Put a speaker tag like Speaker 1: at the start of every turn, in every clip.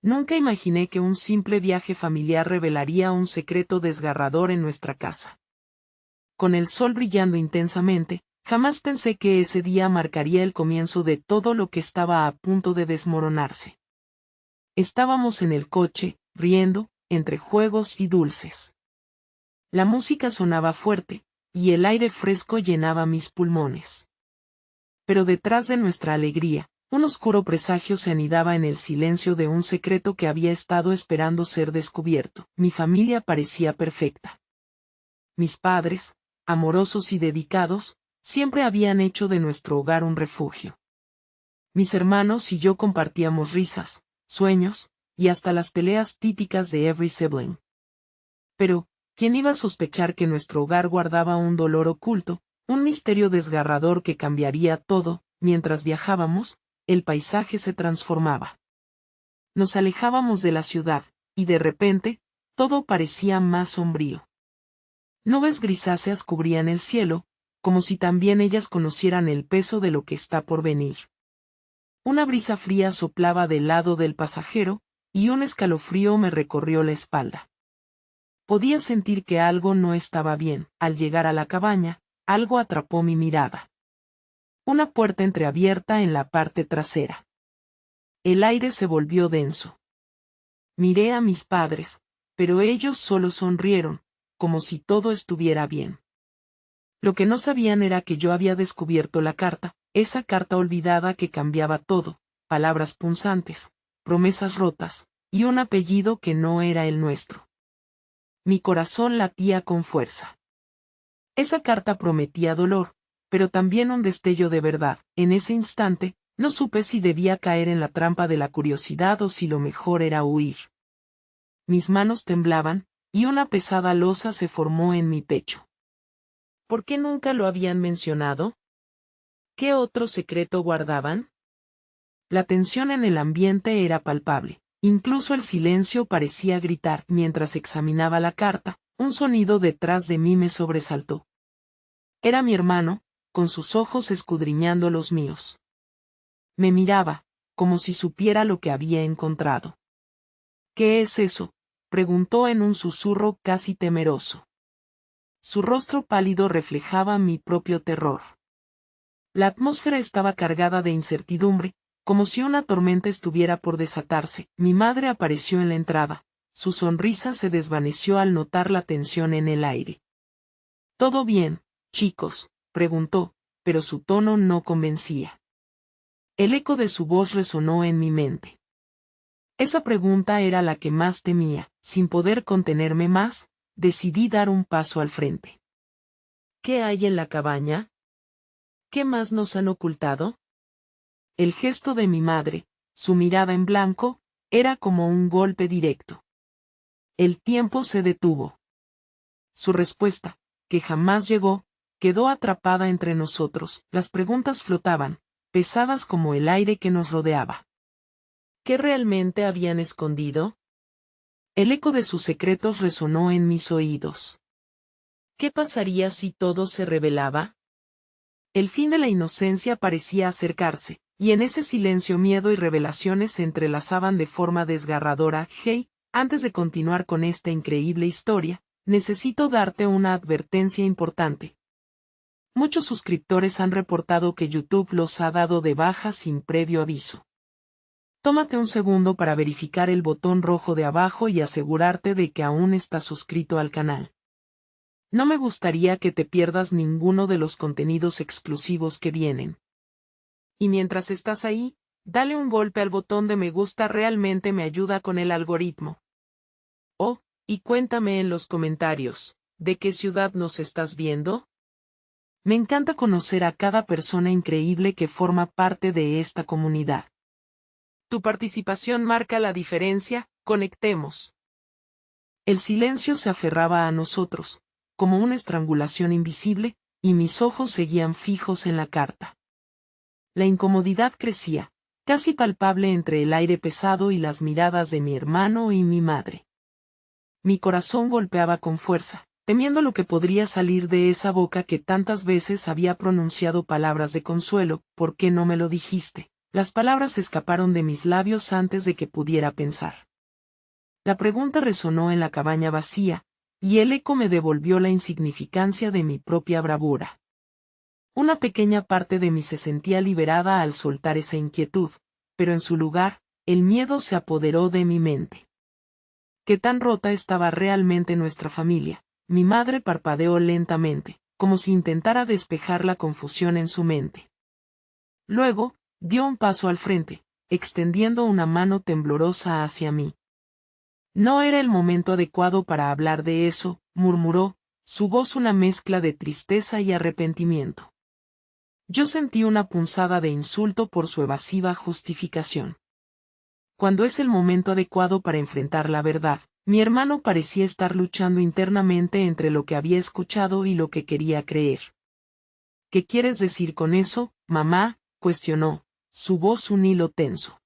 Speaker 1: Nunca imaginé que un simple viaje familiar revelaría un secreto desgarrador en nuestra casa. Con el sol brillando intensamente, jamás pensé que ese día marcaría el comienzo de todo lo que estaba a punto de desmoronarse. Estábamos en el coche, riendo, entre juegos y dulces. La música sonaba fuerte, y el aire fresco llenaba mis pulmones. Pero detrás de nuestra alegría, un oscuro presagio se anidaba en el silencio de un secreto que había estado esperando ser descubierto. Mi familia parecía perfecta. Mis padres, amorosos y dedicados, siempre habían hecho de nuestro hogar un refugio. Mis hermanos y yo compartíamos risas, sueños, y hasta las peleas típicas de every sibling. Pero, ¿quién iba a sospechar que nuestro hogar guardaba un dolor oculto, un misterio desgarrador que cambiaría todo? Mientras viajábamos, el paisaje se transformaba. Nos alejábamos de la ciudad, y de repente, todo parecía más sombrío. Nubes grisáceas cubrían el cielo, como si también ellas conocieran el peso de lo que está por venir. Una brisa fría soplaba del lado del pasajero, y un escalofrío me recorrió la espalda. Podía sentir que algo no estaba bien. Al llegar a la cabaña, algo atrapó mi mirada. Una puerta entreabierta en la parte trasera. El aire se volvió denso. Miré a mis padres, pero ellos solo sonrieron, como si todo estuviera bien. Lo que no sabían era que yo había descubierto la carta, esa carta olvidada que cambiaba todo, palabras punzantes, promesas rotas, y un apellido que no era el nuestro. Mi corazón latía con fuerza. Esa carta prometía dolor, pero también un destello de verdad. En ese instante, no supe si debía caer en la trampa de la curiosidad o si lo mejor era huir. Mis manos temblaban, y una pesada losa se formó en mi pecho. ¿Por qué nunca lo habían mencionado? ¿Qué otro secreto guardaban? La tensión en el ambiente era palpable. Incluso el silencio parecía gritar. Mientras examinaba la carta, un sonido detrás de mí me sobresaltó. Era mi hermano, con sus ojos escudriñando los míos. Me miraba, como si supiera lo que había encontrado. ¿Qué es eso?, preguntó en un susurro casi temeroso. Su rostro pálido reflejaba mi propio terror. La atmósfera estaba cargada de incertidumbre, como si una tormenta estuviera por desatarse. Mi madre apareció en la entrada. Su sonrisa se desvaneció al notar la tensión en el aire. ¿Todo bien, chicos?, preguntó, pero su tono no convencía. El eco de su voz resonó en mi mente. Esa pregunta era la que más temía. Sin poder contenerme más, decidí dar un paso al frente. ¿Qué hay en la cabaña? ¿Qué más nos han ocultado? El gesto de mi madre, su mirada en blanco, era como un golpe directo. El tiempo se detuvo. Su respuesta, que jamás llegó, quedó atrapada entre nosotros. Las preguntas flotaban, pesadas como el aire que nos rodeaba. ¿Qué realmente habían escondido? El eco de sus secretos resonó en mis oídos. ¿Qué pasaría si todo se revelaba? El fin de la inocencia parecía acercarse, y en ese silencio miedo y revelaciones se entrelazaban de forma desgarradora. Hey, antes de continuar con esta increíble historia, necesito darte una advertencia importante. Muchos suscriptores han reportado que YouTube los ha dado de baja sin previo aviso. Tómate un segundo para verificar el botón rojo de abajo y asegurarte de que aún estás suscrito al canal. No me gustaría que te pierdas ninguno de los contenidos exclusivos que vienen. Y mientras estás ahí, dale un golpe al botón de me gusta, realmente me ayuda con el algoritmo. Oh, y cuéntame en los comentarios, ¿de qué ciudad nos estás viendo? Me encanta conocer a cada persona increíble que forma parte de esta comunidad. Tu participación marca la diferencia. Conectemos. El silencio se aferraba a nosotros, como una estrangulación invisible, y mis ojos seguían fijos en la carta. La incomodidad crecía, casi palpable entre el aire pesado y las miradas de mi hermano y mi madre. Mi corazón golpeaba con fuerza, temiendo lo que podría salir de esa boca que tantas veces había pronunciado palabras de consuelo. ¿Por qué no me lo dijiste?, Las palabras escaparon de mis labios antes de que pudiera pensar. La pregunta resonó en la cabaña vacía, y el eco me devolvió la insignificancia de mi propia bravura. Una pequeña parte de mí se sentía liberada al soltar esa inquietud, pero en su lugar, el miedo se apoderó de mi mente. ¿Qué tan rota estaba realmente nuestra familia? Mi madre parpadeó lentamente, como si intentara despejar la confusión en su mente. Luego, dio un paso al frente, extendiendo una mano temblorosa hacia mí. No era el momento adecuado para hablar de eso, murmuró, su voz una mezcla de tristeza y arrepentimiento. Yo sentí una punzada de insulto por su evasiva justificación. Cuando es el momento adecuado para enfrentar la verdad, mi hermano parecía estar luchando internamente entre lo que había escuchado y lo que quería creer. ¿Qué quieres decir con eso, mamá?, cuestionó, su voz un hilo tenso.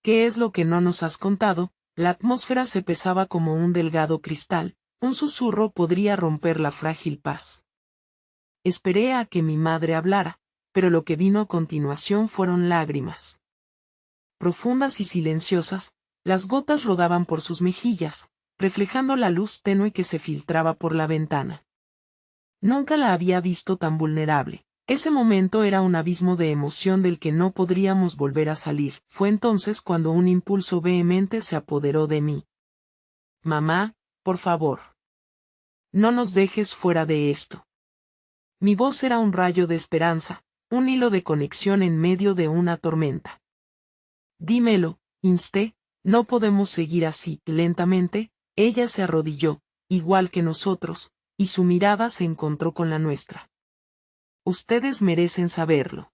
Speaker 1: ¿Qué es lo que no nos has contado? La atmósfera se pesaba como un delgado cristal, un susurro podría romper la frágil paz. Esperé a que mi madre hablara, pero lo que vino a continuación fueron lágrimas. Profundas y silenciosas, las gotas rodaban por sus mejillas, reflejando la luz tenue que se filtraba por la ventana. Nunca la había visto tan vulnerable. Ese momento era un abismo de emoción del que no podríamos volver a salir. Fue entonces cuando un impulso vehemente se apoderó de mí. Mamá, por favor. No nos dejes fuera de esto. Mi voz era un rayo de esperanza, un hilo de conexión en medio de una tormenta. Dímelo, insté, no podemos seguir así. Lentamente, ella se arrodilló, igual que nosotros, y su mirada se encontró con la nuestra. Ustedes merecen saberlo.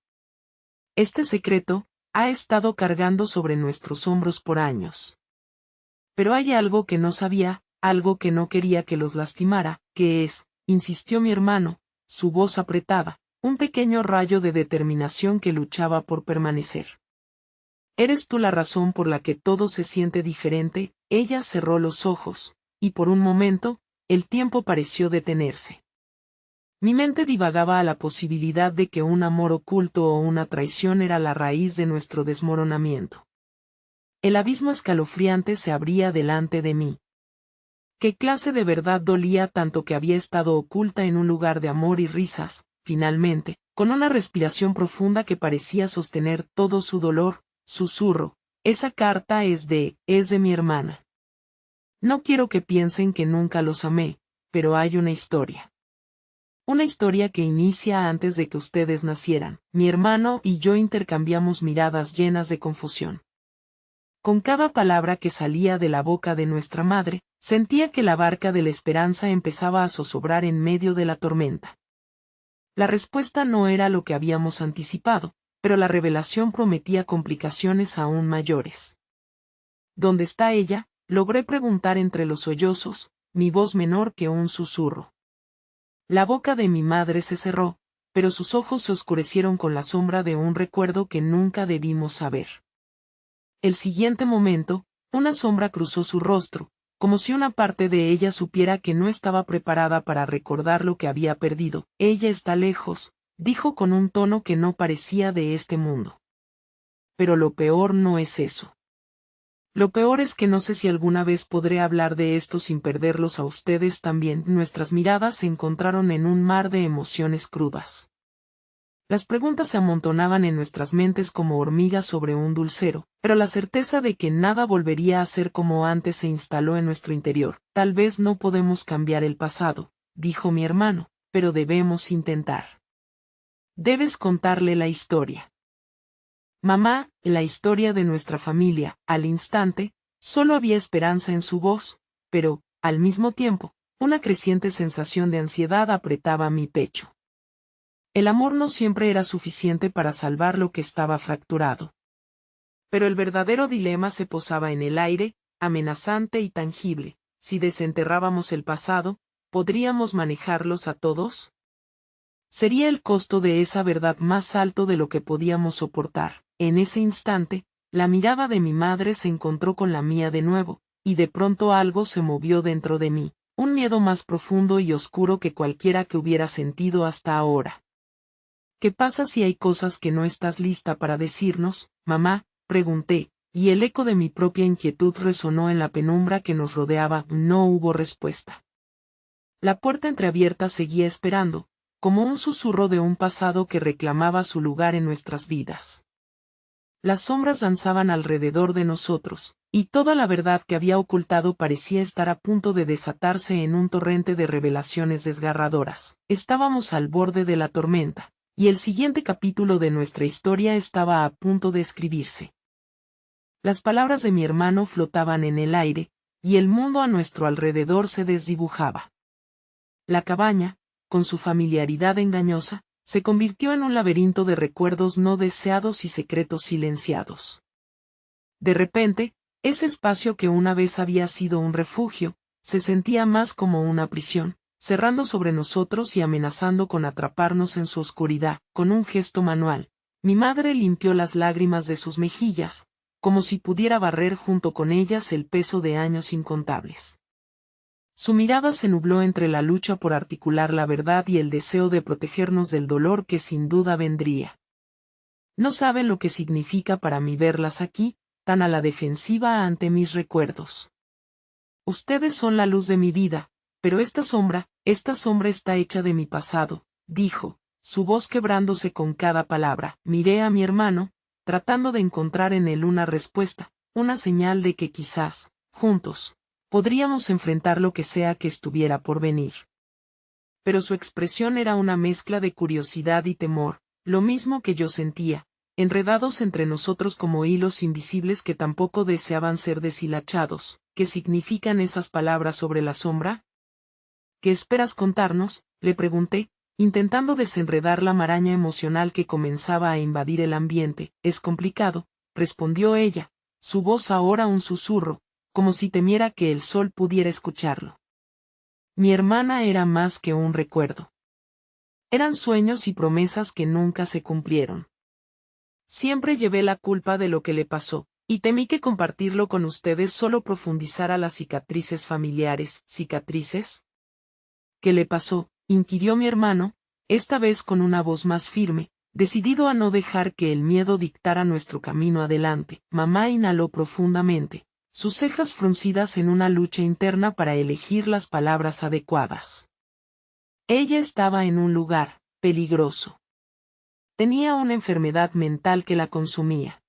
Speaker 1: Este secreto ha estado cargando sobre nuestros hombros por años. Pero hay algo que no sabía, algo que no quería que los lastimara, que es, insistió mi hermano, su voz apretada, un pequeño rayo de determinación que luchaba por permanecer. Eres tú la razón por la que todo se siente diferente. Ella cerró los ojos, y por un momento, el tiempo pareció detenerse. Mi mente divagaba a la posibilidad de que un amor oculto o una traición era la raíz de nuestro desmoronamiento. El abismo escalofriante se abría delante de mí. ¿Qué clase de verdad dolía tanto que había estado oculta en un lugar de amor y risas? Finalmente, con una respiración profunda que parecía sostener todo su dolor, susurró, esa carta es de mi hermana. No quiero que piensen que nunca los amé, pero hay una historia. Una historia que inicia antes de que ustedes nacieran. Mi hermano y yo intercambiamos miradas llenas de confusión. Con cada palabra que salía de la boca de nuestra madre, sentía que la barca de la esperanza empezaba a zozobrar en medio de la tormenta. La respuesta no era lo que habíamos anticipado, pero la revelación prometía complicaciones aún mayores. ¿Dónde está ella?, logré preguntar entre los sollozos, mi voz menor que un susurro. La boca de mi madre se cerró, pero sus ojos se oscurecieron con la sombra de un recuerdo que nunca debimos saber. El siguiente momento, una sombra cruzó su rostro, como si una parte de ella supiera que no estaba preparada para recordar lo que había perdido. Ella está lejos, dijo con un tono que no parecía de este mundo. Pero lo peor no es eso. Lo peor es que no sé si alguna vez podré hablar de esto sin perderlos a ustedes también. Nuestras miradas se encontraron en un mar de emociones crudas. Las preguntas se amontonaban en nuestras mentes como hormigas sobre un dulcero, pero la certeza de que nada volvería a ser como antes se instaló en nuestro interior. Tal vez no podemos cambiar el pasado, dijo mi hermano, pero debemos intentar. Debes contarle la historia. Mamá, la historia de nuestra familia. Al instante, solo había esperanza en su voz, pero, al mismo tiempo, una creciente sensación de ansiedad apretaba mi pecho. El amor no siempre era suficiente para salvar lo que estaba fracturado. Pero el verdadero dilema se posaba en el aire, amenazante y tangible. Si desenterrábamos el pasado, ¿podríamos manejarlos a todos? Sería el costo de esa verdad más alto de lo que podíamos soportar. En ese instante, la mirada de mi madre se encontró con la mía de nuevo, y de pronto algo se movió dentro de mí, un miedo más profundo y oscuro que cualquiera que hubiera sentido hasta ahora. ¿Qué pasa si hay cosas que no estás lista para decirnos, mamá?, pregunté, y el eco de mi propia inquietud resonó en la penumbra que nos rodeaba. No hubo respuesta. La puerta entreabierta seguía esperando, como un susurro de un pasado que reclamaba su lugar en nuestras vidas. Las sombras danzaban alrededor de nosotros, y toda la verdad que había ocultado parecía estar a punto de desatarse en un torrente de revelaciones desgarradoras. Estábamos al borde de la tormenta, y el siguiente capítulo de nuestra historia estaba a punto de escribirse. Las palabras de mi hermano flotaban en el aire, y el mundo a nuestro alrededor se desdibujaba. La cabaña, con su familiaridad engañosa, se convirtió en un laberinto de recuerdos no deseados y secretos silenciados. De repente, ese espacio que una vez había sido un refugio, se sentía más como una prisión, cerrando sobre nosotros y amenazando con atraparnos en su oscuridad. Con un gesto manual, mi madre limpió las lágrimas de sus mejillas, como si pudiera barrer junto con ellas el peso de años incontables. Su mirada se nubló entre la lucha por articular la verdad y el deseo de protegernos del dolor que sin duda vendría. No saben lo que significa para mí verlas aquí, tan a la defensiva ante mis recuerdos. Ustedes son la luz de mi vida, pero esta sombra está hecha de mi pasado, dijo, su voz quebrándose con cada palabra. Miré a mi hermano, tratando de encontrar en él una respuesta, una señal de que quizás, juntos, podríamos enfrentar lo que sea que estuviera por venir. Pero su expresión era una mezcla de curiosidad y temor, lo mismo que yo sentía, enredados entre nosotros como hilos invisibles que tampoco deseaban ser deshilachados. ¿Qué significan esas palabras sobre la sombra? ¿Qué esperas contarnos?, le pregunté, intentando desenredar la maraña emocional que comenzaba a invadir el ambiente. Es complicado, respondió ella, su voz ahora un susurro, como si temiera que el sol pudiera escucharlo. Mi hermana era más que un recuerdo. Eran sueños y promesas que nunca se cumplieron. Siempre llevé la culpa de lo que le pasó, y temí que compartirlo con ustedes solo profundizara las cicatrices familiares. ¿Cicatrices? ¿Qué le pasó?, inquirió mi hermano, esta vez con una voz más firme, decidido a no dejar que el miedo dictara nuestro camino adelante. Mamá inhaló profundamente, sus cejas fruncidas en una lucha interna para elegir las palabras adecuadas. Ella estaba en un lugar peligroso. Tenía una enfermedad mental que la consumía.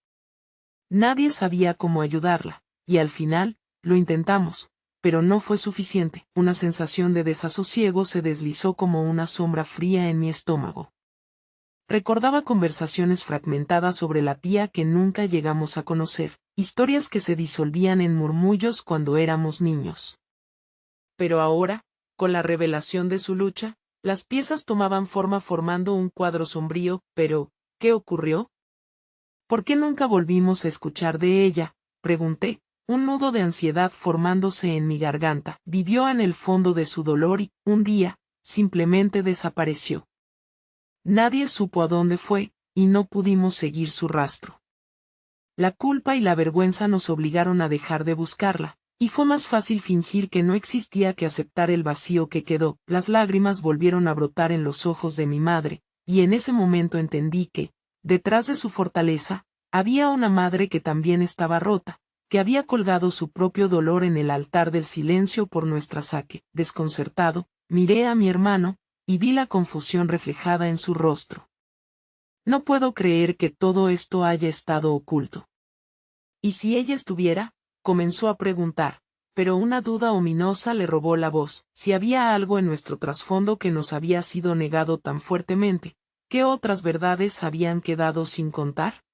Speaker 1: Nadie sabía cómo ayudarla, y al final, lo intentamos, pero no fue suficiente. Una sensación de desasosiego se deslizó como una sombra fría en mi estómago. Recordaba conversaciones fragmentadas sobre la tía que nunca llegamos a conocer, historias que se disolvían en murmullos cuando éramos niños. Pero ahora, con la revelación de su lucha, las piezas tomaban forma formando un cuadro sombrío. Pero, ¿qué ocurrió? ¿Por qué nunca volvimos a escuchar de ella?, pregunté, un nudo de ansiedad formándose en mi garganta. Vivió en el fondo de su dolor y, un día, simplemente desapareció. Nadie supo a dónde fue, y no pudimos seguir su rastro. La culpa y la vergüenza nos obligaron a dejar de buscarla, y fue más fácil fingir que no existía que aceptar el vacío que quedó. Las lágrimas volvieron a brotar en los ojos de mi madre, y en ese momento entendí que, detrás de su fortaleza, había una madre que también estaba rota, que había colgado su propio dolor en el altar del silencio por nuestra saque. Desconcertado, miré a mi hermano, y vi la confusión reflejada en su rostro. No puedo creer que todo esto haya estado oculto. ¿Y si ella estuviera? Comenzó a preguntar, pero una duda ominosa le robó la voz. Si había algo en nuestro trasfondo que nos había sido negado tan fuertemente, ¿qué otras verdades habían quedado sin contar?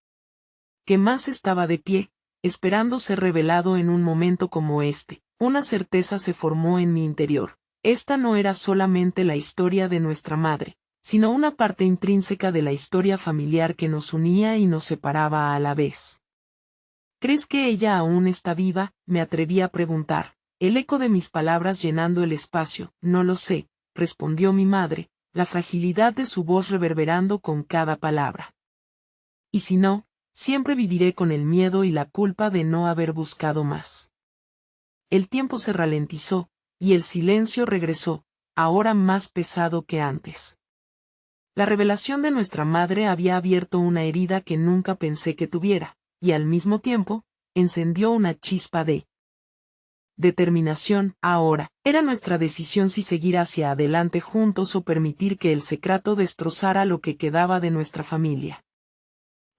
Speaker 1: ¿Qué más estaba de pie, esperando ser revelado en un momento como este? Una certeza se formó en mi interior. Esta no era solamente la historia de nuestra madre, sino una parte intrínseca de la historia familiar que nos unía y nos separaba a la vez. ¿Crees que ella aún está viva?, me atreví a preguntar, el eco de mis palabras llenando el espacio. No lo sé, respondió mi madre, la fragilidad de su voz reverberando con cada palabra. Y si no, siempre viviré con el miedo y la culpa de no haber buscado más. El tiempo se ralentizó, y el silencio regresó, ahora más pesado que antes. La revelación de nuestra madre había abierto una herida que nunca pensé que tuviera, y al mismo tiempo, encendió una chispa de determinación. Ahora, era nuestra decisión si seguir hacia adelante juntos o permitir que el secreto destrozara lo que quedaba de nuestra familia.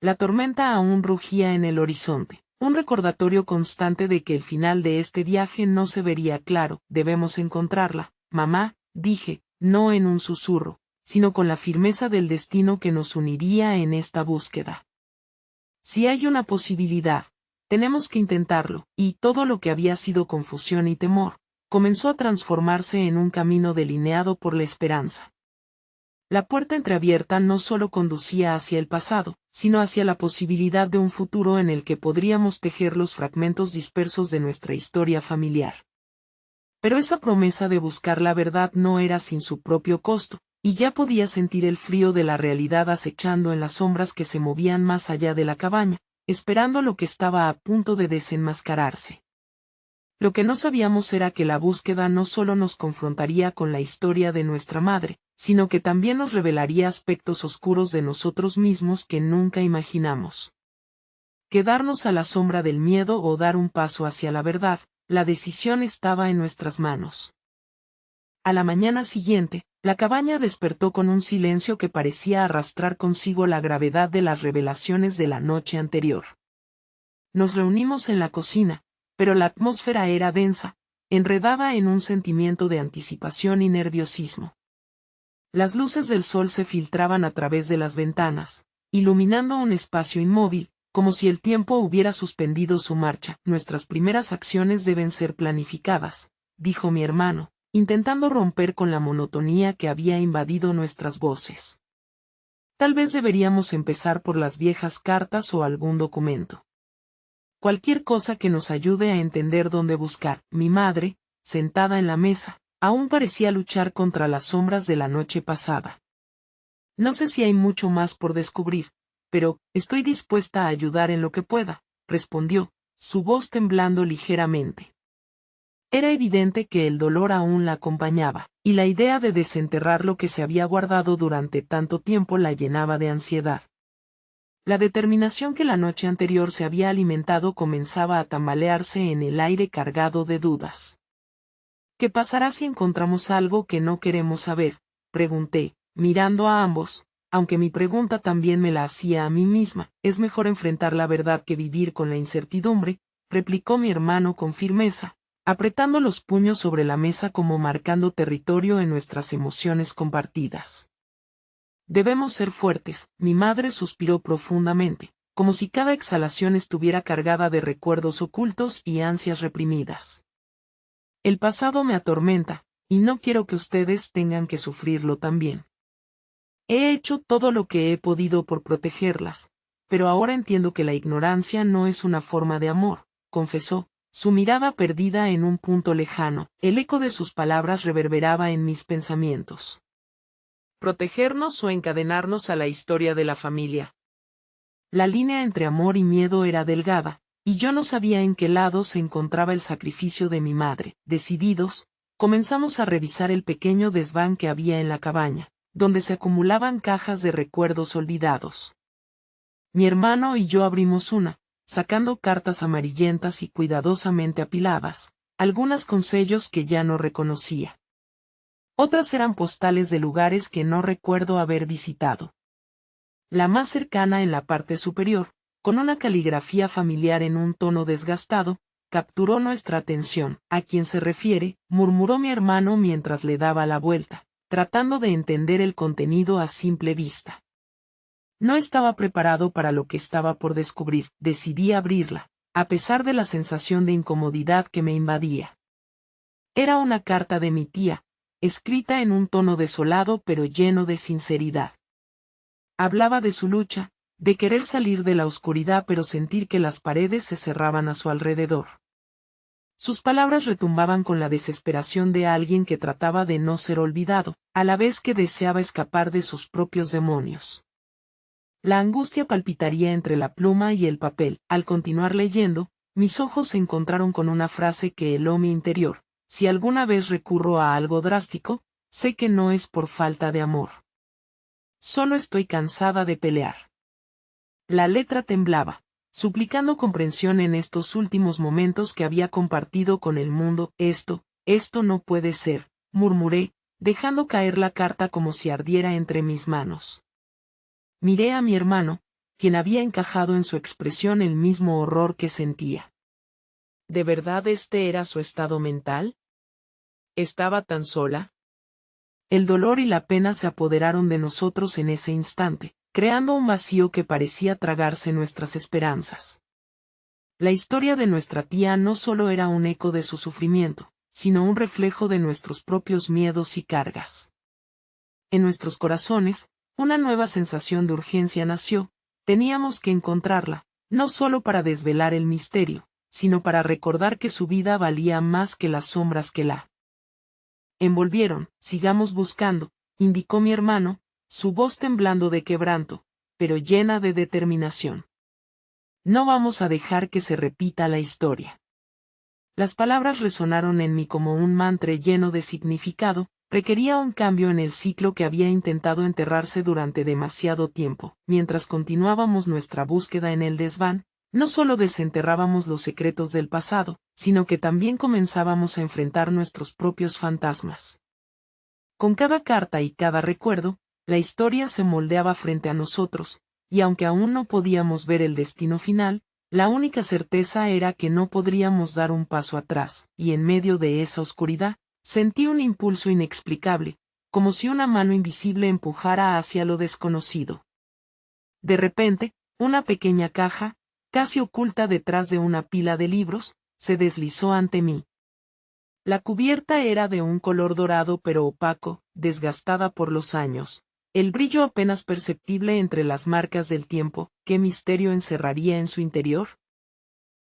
Speaker 1: La tormenta aún rugía en el horizonte, un recordatorio constante de que el final de este viaje no se vería claro. Debemos encontrarla, mamá, dije, no en un susurro, sino con la firmeza del destino que nos uniría en esta búsqueda. Si hay una posibilidad, tenemos que intentarlo, y todo lo que había sido confusión y temor, comenzó a transformarse en un camino delineado por la esperanza. La puerta entreabierta no solo conducía hacia el pasado, sino hacia la posibilidad de un futuro en el que podríamos tejer los fragmentos dispersos de nuestra historia familiar. Pero esa promesa de buscar la verdad no era sin su propio costo, y ya podía sentir el frío de la realidad acechando en las sombras que se movían más allá de la cabaña, esperando lo que estaba a punto de desenmascararse. Lo que no sabíamos era que la búsqueda no solo nos confrontaría con la historia de nuestra madre, sino que también nos revelaría aspectos oscuros de nosotros mismos que nunca imaginamos. Quedarnos a la sombra del miedo o dar un paso hacia la verdad, la decisión estaba en nuestras manos. A la mañana siguiente, la cabaña despertó con un silencio que parecía arrastrar consigo la gravedad de las revelaciones de la noche anterior. Nos reunimos en la cocina, pero la atmósfera era densa, enredada en un sentimiento de anticipación y nerviosismo. Las luces del sol se filtraban a través de las ventanas, iluminando un espacio inmóvil, como si el tiempo hubiera suspendido su marcha. Nuestras primeras acciones deben ser planificadas, dijo mi hermano, intentando romper con la monotonía que había invadido nuestras voces. Tal vez deberíamos empezar por las viejas cartas o algún documento. Cualquier cosa que nos ayude a entender dónde buscar. Mi madre, sentada en la mesa, aún parecía luchar contra las sombras de la noche pasada. No sé si hay mucho más por descubrir, pero estoy dispuesta a ayudar en lo que pueda, respondió, su voz temblando ligeramente. Era evidente que el dolor aún la acompañaba, y la idea de desenterrar lo que se había guardado durante tanto tiempo la llenaba de ansiedad. La determinación que la noche anterior se había alimentado comenzaba a tambalearse en el aire cargado de dudas. ¿Qué pasará si encontramos algo que no queremos saber?, pregunté, mirando a ambos, aunque mi pregunta también me la hacía a mí misma. Es mejor enfrentar la verdad que vivir con la incertidumbre, replicó mi hermano con firmeza, apretando los puños sobre la mesa como marcando territorio en nuestras emociones compartidas. Debemos ser fuertes. Mi madre suspiró profundamente, como si cada exhalación estuviera cargada de recuerdos ocultos y ansias reprimidas. El pasado me atormenta, y no quiero que ustedes tengan que sufrirlo también. He hecho todo lo que he podido por protegerlas, pero ahora entiendo que la ignorancia no es una forma de amor, confesó, su mirada perdida en un punto lejano. El eco de sus palabras reverberaba en mis pensamientos. Protegernos o encadenarnos a la historia de la familia. La línea entre amor y miedo era delgada, y yo no sabía en qué lado se encontraba el sacrificio de mi madre. Decididos, comenzamos a revisar el pequeño desván que había en la cabaña, donde se acumulaban cajas de recuerdos olvidados. Mi hermano y yo abrimos una, sacando cartas amarillentas y cuidadosamente apiladas, algunas con sellos que ya no reconocía. Otras eran postales de lugares que no recuerdo haber visitado. La más cercana en la parte superior, con una caligrafía familiar en un tono desgastado, capturó nuestra atención. ¿A quién se refiere?, murmuró mi hermano mientras le daba la vuelta, tratando de entender el contenido a simple vista. No estaba preparado para lo que estaba por descubrir. Decidí abrirla, a pesar de la sensación de incomodidad que me invadía. Era una carta de mi tía, escrita en un tono desolado pero lleno de sinceridad. Hablaba de su lucha, de querer salir de la oscuridad pero sentir que las paredes se cerraban a su alrededor. Sus palabras retumbaban con la desesperación de alguien que trataba de no ser olvidado, a la vez que deseaba escapar de sus propios demonios. La angustia palpitaría entre la pluma y el papel. Al continuar leyendo, mis ojos se encontraron con una frase que heló mi interior. Si alguna vez recurro a algo drástico, sé que no es por falta de amor. solo estoy cansada de pelear. La letra temblaba, suplicando comprensión en estos últimos momentos que había compartido con el mundo. Esto no puede ser, murmuré, dejando caer la carta como si ardiera entre mis manos. Miré a mi hermano, quien había encajado en su expresión el mismo horror que sentía. ¿De verdad este era su estado mental? ¿Estaba tan sola? El dolor y la pena se apoderaron de nosotros en ese instante, creando un vacío que parecía tragarse nuestras esperanzas. La historia de nuestra tía no solo era un eco de su sufrimiento, sino un reflejo de nuestros propios miedos y cargas. En nuestros corazones, una nueva sensación de urgencia nació. Teníamos que encontrarla, no solo para desvelar el misterio, sino para recordar que su vida valía más que las sombras que la envolvieron. Sigamos buscando, indicó mi hermano, su voz temblando de quebranto, pero llena de determinación. No vamos a dejar que se repita la historia. Las palabras resonaron en mí como un mantra lleno de significado. Requería un cambio en el ciclo que había intentado enterrarse durante demasiado tiempo. Mientras continuábamos nuestra búsqueda en el desván, no solo desenterrábamos los secretos del pasado, sino que también comenzábamos a enfrentar nuestros propios fantasmas. Con cada carta y cada recuerdo, la historia se moldeaba frente a nosotros, y aunque aún no podíamos ver el destino final, la única certeza era que no podríamos dar un paso atrás, y en medio de esa oscuridad, sentí un impulso inexplicable, como si una mano invisible empujara hacia lo desconocido. De repente, una pequeña caja, casi oculta detrás de una pila de libros, se deslizó ante mí. La cubierta era de un color dorado pero opaco, desgastada por los años, el brillo apenas perceptible entre las marcas del tiempo. ¿Qué misterio encerraría en su interior?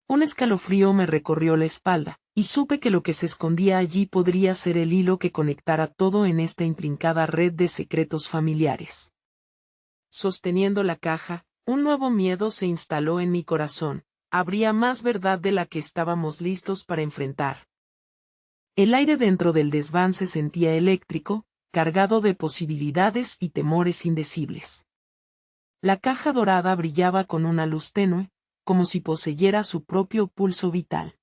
Speaker 1: Un escalofrío me recorrió la espalda, y supe que lo que se escondía allí podría ser el hilo que conectara todo en esta intrincada red de secretos familiares. Sosteniendo la caja, un nuevo miedo se instaló en mi corazón. Habría más verdad de la que estábamos listos para enfrentar. El aire dentro del desván se sentía eléctrico, cargado de posibilidades y temores indecibles. La caja dorada brillaba con una luz tenue, como si poseyera su propio pulso vital.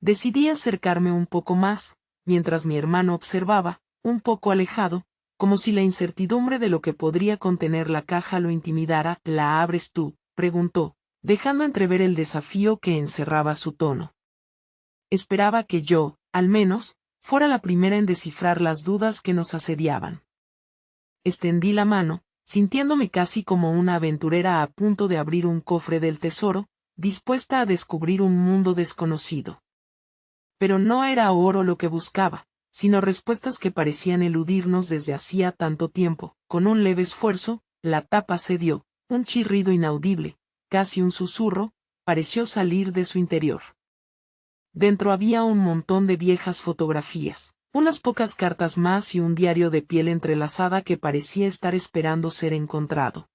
Speaker 1: Decidí acercarme un poco más, mientras mi hermano observaba, un poco alejado, como si la incertidumbre de lo que podría contener la caja lo intimidara. ¿La abres tú?, preguntó, dejando entrever el desafío que encerraba su tono. Esperaba que yo, al menos, fuera la primera en descifrar las dudas que nos asediaban. Extendí la mano, sintiéndome casi como una aventurera a punto de abrir un cofre del tesoro, dispuesta a descubrir un mundo desconocido. Pero no era oro lo que buscaba, sino respuestas que parecían eludirnos desde hacía tanto tiempo. Con un leve esfuerzo, la tapa cedió, un chirrido inaudible, casi un susurro, pareció salir de su interior. Dentro había un montón de viejas fotografías, unas pocas cartas más y un diario de piel entrelazada que parecía estar esperando ser encontrado.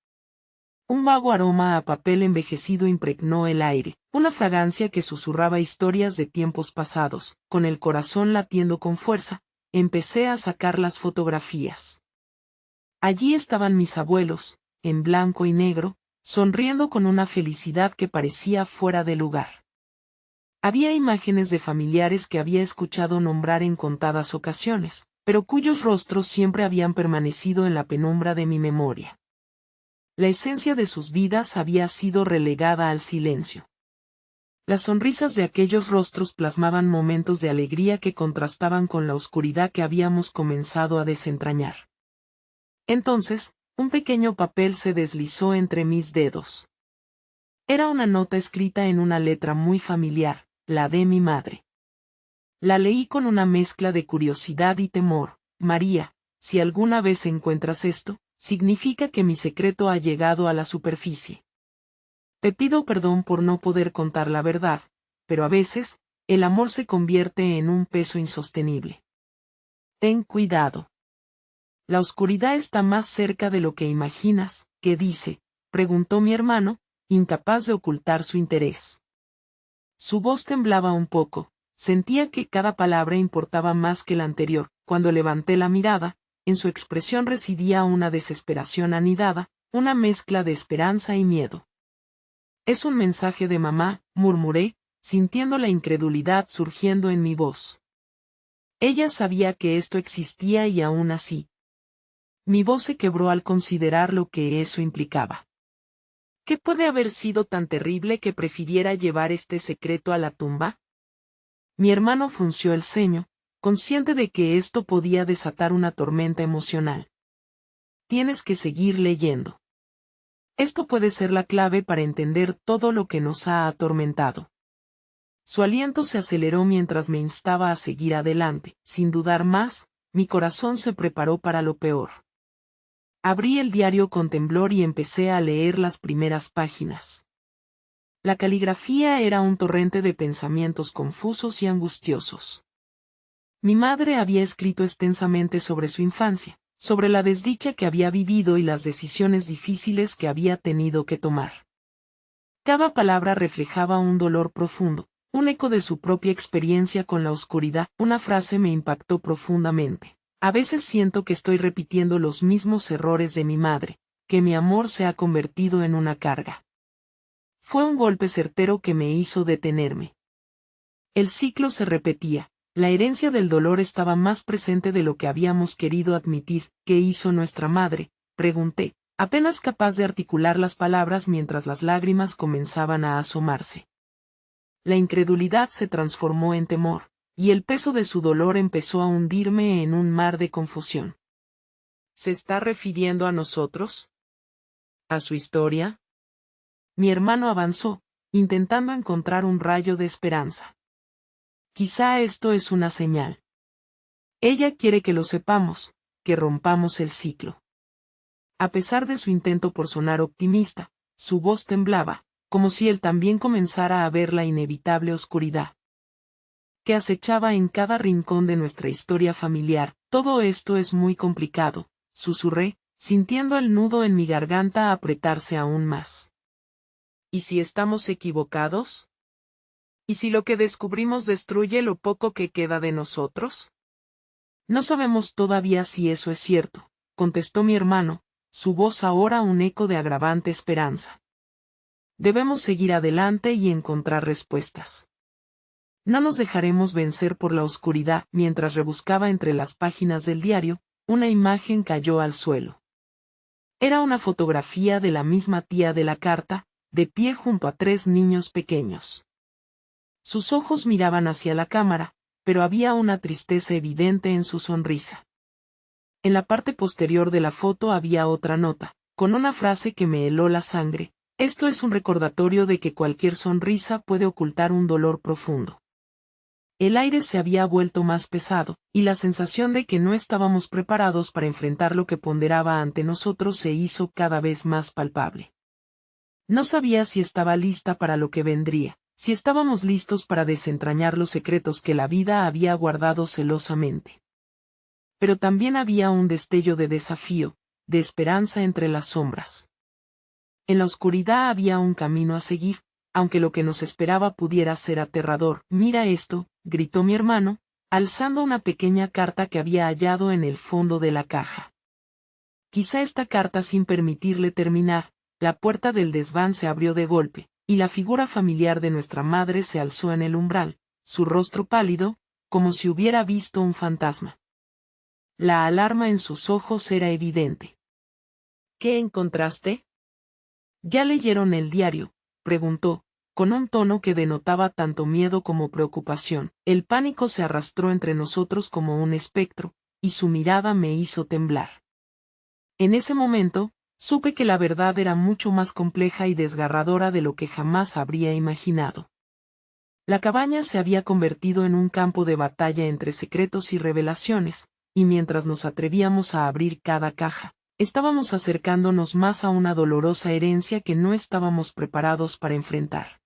Speaker 1: Un vago aroma a papel envejecido impregnó el aire, una fragancia que susurraba historias de tiempos pasados. Con el corazón latiendo con fuerza, empecé a sacar las fotografías. Allí estaban mis abuelos, en blanco y negro, sonriendo con una felicidad que parecía fuera de lugar. Había imágenes de familiares que había escuchado nombrar en contadas ocasiones, pero cuyos rostros siempre habían permanecido en la penumbra de mi memoria. La esencia de sus vidas había sido relegada al silencio. Las sonrisas de aquellos rostros plasmaban momentos de alegría que contrastaban con la oscuridad que habíamos comenzado a desentrañar. Entonces, un pequeño papel se deslizó entre mis dedos. Era una nota escrita en una letra muy familiar, la de mi madre. La leí con una mezcla de curiosidad y temor. María, si alguna vez encuentras esto, significa que mi secreto ha llegado a la superficie. Te pido perdón por no poder contar la verdad, pero a veces, el amor se convierte en un peso insostenible. Ten cuidado. La oscuridad está más cerca de lo que imaginas. ¿Qué dice?, preguntó mi hermano, incapaz de ocultar su interés. Su voz temblaba un poco, sentía que cada palabra importaba más que la anterior. Cuando levanté la mirada, en su expresión residía una desesperación anidada, una mezcla de esperanza y miedo. «Es un mensaje de mamá», murmuré, sintiendo la incredulidad surgiendo en mi voz. Ella sabía que esto existía y aún así. Mi voz se quebró al considerar lo que eso implicaba. ¿Qué puede haber sido tan terrible que prefiriera llevar este secreto a la tumba? Mi hermano frunció el ceño, consciente de que esto podía desatar una tormenta emocional. Tienes que seguir leyendo. Esto puede ser la clave para entender todo lo que nos ha atormentado. Su aliento se aceleró mientras me instaba a seguir adelante. Sin dudar más, mi corazón se preparó para lo peor. Abrí el diario con temblor y empecé a leer las primeras páginas. La caligrafía era un torrente de pensamientos confusos y angustiosos. Mi madre había escrito extensamente sobre su infancia, sobre la desdicha que había vivido y las decisiones difíciles que había tenido que tomar. Cada palabra reflejaba un dolor profundo, un eco de su propia experiencia con la oscuridad. Una frase me impactó profundamente. A veces siento que estoy repitiendo los mismos errores de mi madre, que mi amor se ha convertido en una carga. Fue un golpe certero que me hizo detenerme. El ciclo se repetía. La herencia del dolor estaba más presente de lo que habíamos querido admitir. ¿Qué hizo nuestra madre?, pregunté, apenas capaz de articular las palabras mientras las lágrimas comenzaban a asomarse. La incredulidad se transformó en temor, y el peso de su dolor empezó a hundirme en un mar de confusión. ¿Se está refiriendo a nosotros? ¿A su historia? Mi hermano avanzó, intentando encontrar un rayo de esperanza. Quizá esto es una señal. Ella quiere que lo sepamos, que rompamos el ciclo. A pesar de su intento por sonar optimista, su voz temblaba, como si él también comenzara a ver la inevitable oscuridad que acechaba en cada rincón de nuestra historia familiar. Todo esto es muy complicado, susurré, sintiendo el nudo en mi garganta apretarse aún más. ¿Y si estamos equivocados? ¿Y si lo que descubrimos destruye lo poco que queda de nosotros? No sabemos todavía si eso es cierto, contestó mi hermano, su voz ahora un eco de agravante esperanza. Debemos seguir adelante y encontrar respuestas. No nos dejaremos vencer por la oscuridad. Mientras rebuscaba entre las páginas del diario, una imagen cayó al suelo. Era una fotografía de la misma tía de la carta, de pie junto a 3 niños pequeños. Sus ojos miraban hacia la cámara, pero había una tristeza evidente en su sonrisa. En la parte posterior de la foto había otra nota, con una frase que me heló la sangre: esto es un recordatorio de que cualquier sonrisa puede ocultar un dolor profundo. El aire se había vuelto más pesado, y la sensación de que no estábamos preparados para enfrentar lo que ponderaba ante nosotros se hizo cada vez más palpable. No sabía si estaba lista para lo que vendría, si estábamos listos para desentrañar los secretos que la vida había guardado celosamente. Pero también había un destello de desafío, de esperanza entre las sombras. En la oscuridad había un camino a seguir, aunque lo que nos esperaba pudiera ser aterrador. Mira esto, gritó mi hermano, alzando una pequeña carta que había hallado en el fondo de la caja. Quizá esta carta, sin permitirle terminar, la puerta del desván se abrió de golpe, y la figura familiar de nuestra madre se alzó en el umbral, su rostro pálido, como si hubiera visto un fantasma. La alarma en sus ojos era evidente. ¿Qué encontraste? ¿Ya leyeron el diario?, preguntó, con un tono que denotaba tanto miedo como preocupación. El pánico se arrastró entre nosotros como un espectro, y su mirada me hizo temblar. En ese momento, supe que la verdad era mucho más compleja y desgarradora de lo que jamás habría imaginado. La cabaña se había convertido en un campo de batalla entre secretos y revelaciones, y mientras nos atrevíamos a abrir cada caja, estábamos acercándonos más a una dolorosa herencia que no estábamos preparados para enfrentar.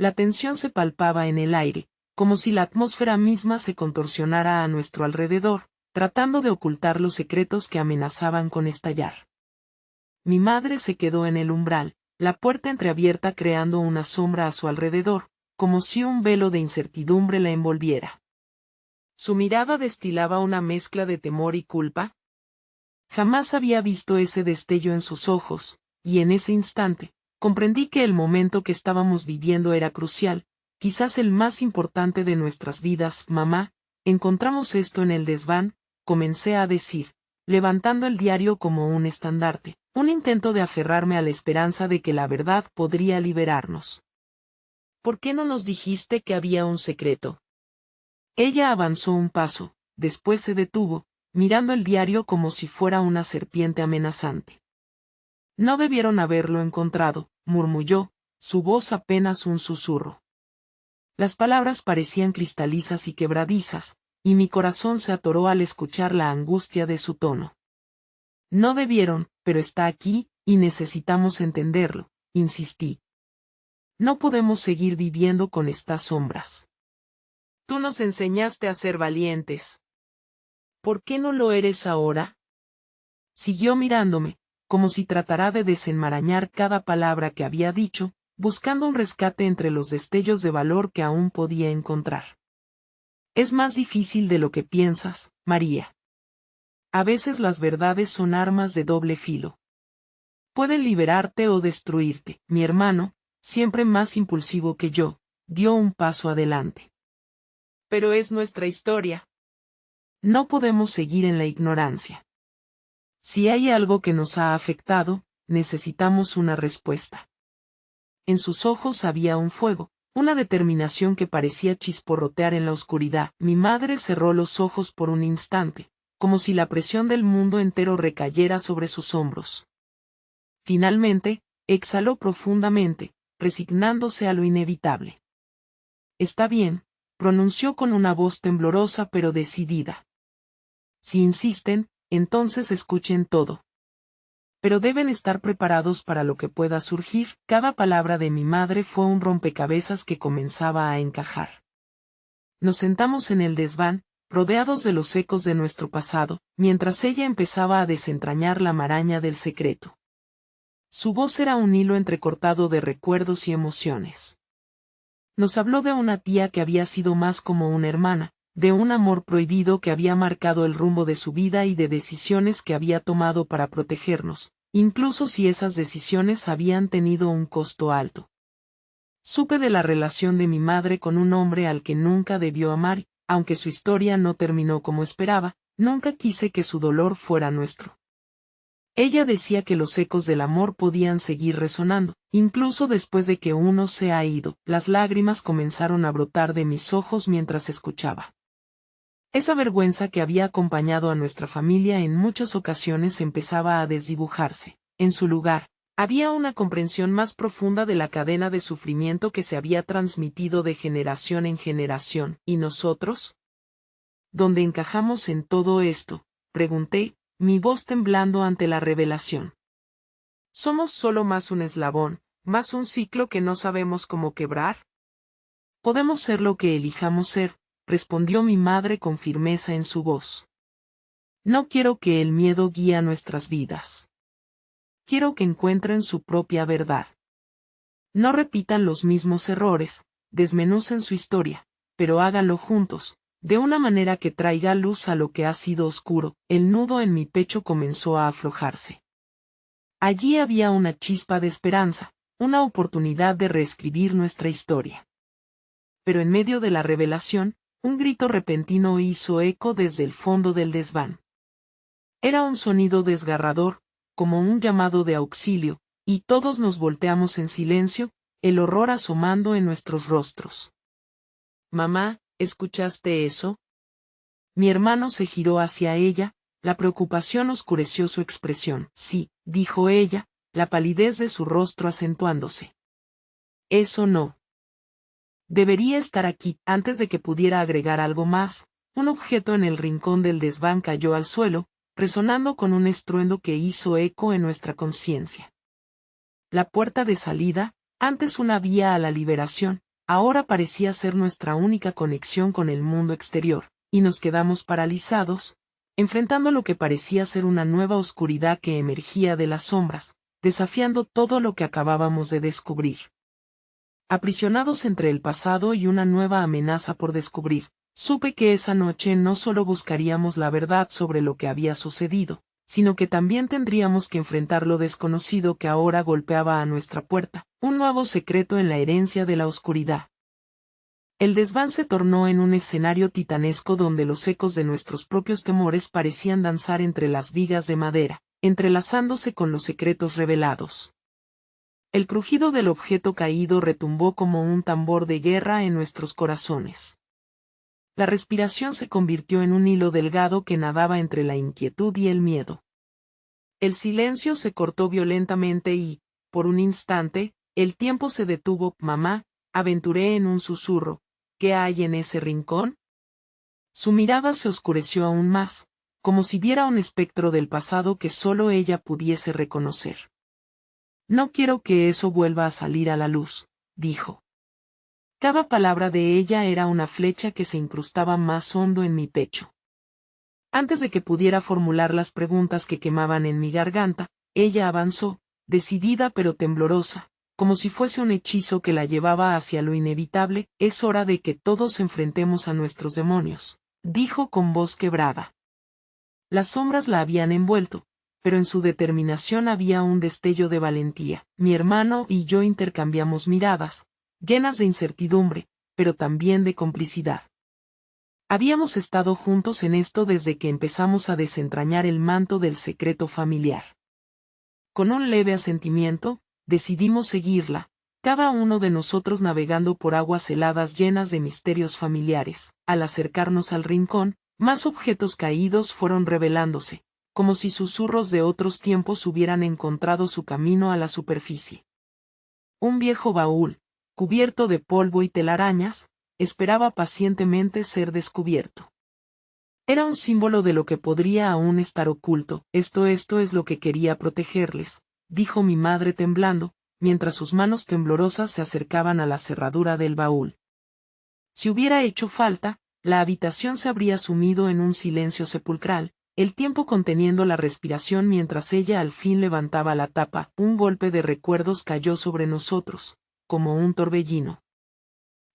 Speaker 1: La tensión se palpaba en el aire, como si la atmósfera misma se contorsionara a nuestro alrededor, tratando de ocultar los secretos que amenazaban con estallar. Mi madre se quedó en el umbral, la puerta entreabierta creando una sombra a su alrededor, como si un velo de incertidumbre la envolviera. Su mirada destilaba una mezcla de temor y culpa. Jamás había visto ese destello en sus ojos, y en ese instante, comprendí que el momento que estábamos viviendo era crucial, quizás el más importante de nuestras vidas. Mamá, encontramos esto en el desván, comencé a decir, levantando el diario como un estandarte, un intento de aferrarme a la esperanza de que la verdad podría liberarnos. ¿Por qué no nos dijiste que había un secreto? Ella avanzó un paso, después se detuvo, mirando el diario como si fuera una serpiente amenazante. No debieron haberlo encontrado, murmulló, su voz apenas un susurro. Las palabras parecían cristalizas y quebradizas, y mi corazón se atoró al escuchar la angustia de su tono. No debieron, pero está aquí, y necesitamos entenderlo, insistí. No podemos seguir viviendo con estas sombras. Tú nos enseñaste a ser valientes. ¿Por qué no lo eres ahora? Siguió mirándome, como si tratara de desenmarañar cada palabra que había dicho, buscando un rescate entre los destellos de valor que aún podía encontrar. Es más difícil de lo que piensas, María. A veces las verdades son armas de doble filo. Pueden liberarte o destruirte. Mi hermano, siempre más impulsivo que yo, dio un paso adelante. Pero es nuestra historia. No podemos seguir en la ignorancia. Si hay algo que nos ha afectado, necesitamos una respuesta. En sus ojos había un fuego, una determinación que parecía chisporrotear en la oscuridad. Mi madre cerró los ojos por un instante, como si la presión del mundo entero recayera sobre sus hombros. Finalmente, exhaló profundamente, resignándose a lo inevitable. Está bien, pronunció con una voz temblorosa pero decidida. Si insisten, entonces escuchen todo. Pero deben estar preparados para lo que pueda surgir. Cada palabra de mi madre fue un rompecabezas que comenzaba a encajar. Nos sentamos en el desván, rodeados de los ecos de nuestro pasado, mientras ella empezaba a desentrañar la maraña del secreto. Su voz era un hilo entrecortado de recuerdos y emociones. Nos habló de una tía que había sido más como una hermana, de un amor prohibido que había marcado el rumbo de su vida y de decisiones que había tomado para protegernos, incluso si esas decisiones habían tenido un costo alto. Supe de la relación de mi madre con un hombre al que nunca debió amar, aunque su historia no terminó como esperaba, nunca quise que su dolor fuera nuestro. Ella decía que los ecos del amor podían seguir resonando, incluso después de que uno se ha ido. Las lágrimas comenzaron a brotar de mis ojos mientras escuchaba. Esa vergüenza que había acompañado a nuestra familia en muchas ocasiones empezaba a desdibujarse. En su lugar, había una comprensión más profunda de la cadena de sufrimiento que se había transmitido de generación en generación. ¿Y nosotros? ¿Dónde encajamos en todo esto?, pregunté, mi voz temblando ante la revelación. ¿Somos solo más un eslabón, más un ciclo que no sabemos cómo quebrar? Podemos ser lo que elijamos ser, respondió mi madre con firmeza en su voz. No quiero que el miedo guíe nuestras vidas. Quiero que encuentren su propia verdad. No repitan los mismos errores, desmenucen su historia, pero háganlo juntos, de una manera que traiga luz a lo que ha sido oscuro. El nudo en mi pecho comenzó a aflojarse. Allí había una chispa de esperanza, una oportunidad de reescribir nuestra historia. Pero en medio de la revelación, un grito repentino hizo eco desde el fondo del desván. Era un sonido desgarrador, como un llamado de auxilio, y todos nos volteamos en silencio, el horror asomando en nuestros rostros. Mamá, ¿escuchaste eso? Mi hermano se giró hacia ella, la preocupación oscureció su expresión. Sí, dijo ella, la palidez de su rostro acentuándose. Eso no. Debería estar aquí. Antes de que pudiera agregar algo más, un objeto en el rincón del desván cayó al suelo, resonando con un estruendo que hizo eco en nuestra conciencia. La puerta de salida, antes una vía a la liberación, ahora parecía ser nuestra única conexión con el mundo exterior, y nos quedamos paralizados, enfrentando lo que parecía ser una nueva oscuridad que emergía de las sombras, desafiando todo lo que acabábamos de descubrir. Aprisionados entre el pasado y una nueva amenaza por descubrir, Supe que esa noche no solo buscaríamos la verdad sobre lo que había sucedido, sino que también tendríamos que enfrentar lo desconocido que ahora golpeaba a nuestra puerta, un nuevo secreto en la herencia de la oscuridad. El desván se tornó en un escenario titanesco donde los ecos de nuestros propios temores parecían danzar entre las vigas de madera, entrelazándose con los secretos revelados. El crujido del objeto caído retumbó como un tambor de guerra en nuestros corazones. La respiración se convirtió en un hilo delgado que nadaba entre la inquietud y el miedo. El silencio se cortó violentamente y, por un instante, el tiempo se detuvo. Mamá, aventuré en un susurro, ¿qué hay en ese rincón? Su mirada se oscureció aún más, como si viera un espectro del pasado que solo ella pudiese reconocer. No quiero que eso vuelva a salir a la luz, dijo. Cada palabra de ella era una flecha que se incrustaba más hondo en mi pecho. Antes de que pudiera formular las preguntas que quemaban en mi garganta, ella avanzó, decidida pero temblorosa, como si fuese un hechizo que la llevaba hacia lo inevitable. Es hora de que todos enfrentemos a nuestros demonios, dijo con voz quebrada. Las sombras la habían envuelto, pero en su determinación había un destello de valentía. Mi hermano y yo intercambiamos miradas, llenas de incertidumbre, pero también de complicidad. Habíamos estado juntos en esto desde que empezamos a desentrañar el manto del secreto familiar. Con un leve asentimiento, decidimos seguirla, cada uno de nosotros navegando por aguas heladas llenas de misterios familiares. Al acercarnos al rincón, más objetos caídos fueron revelándose, como si susurros de otros tiempos hubieran encontrado su camino a la superficie. Un viejo baúl, cubierto de polvo y telarañas, esperaba pacientemente ser descubierto. Era un símbolo de lo que podría aún estar oculto. Esto es lo que quería protegerles, dijo mi madre temblando, mientras sus manos temblorosas se acercaban a la cerradura del baúl. Si hubiera hecho falta, la habitación se habría sumido en un silencio sepulcral, el tiempo conteniendo la respiración mientras ella al fin levantaba la tapa. Un golpe de recuerdos cayó sobre nosotros, como un torbellino.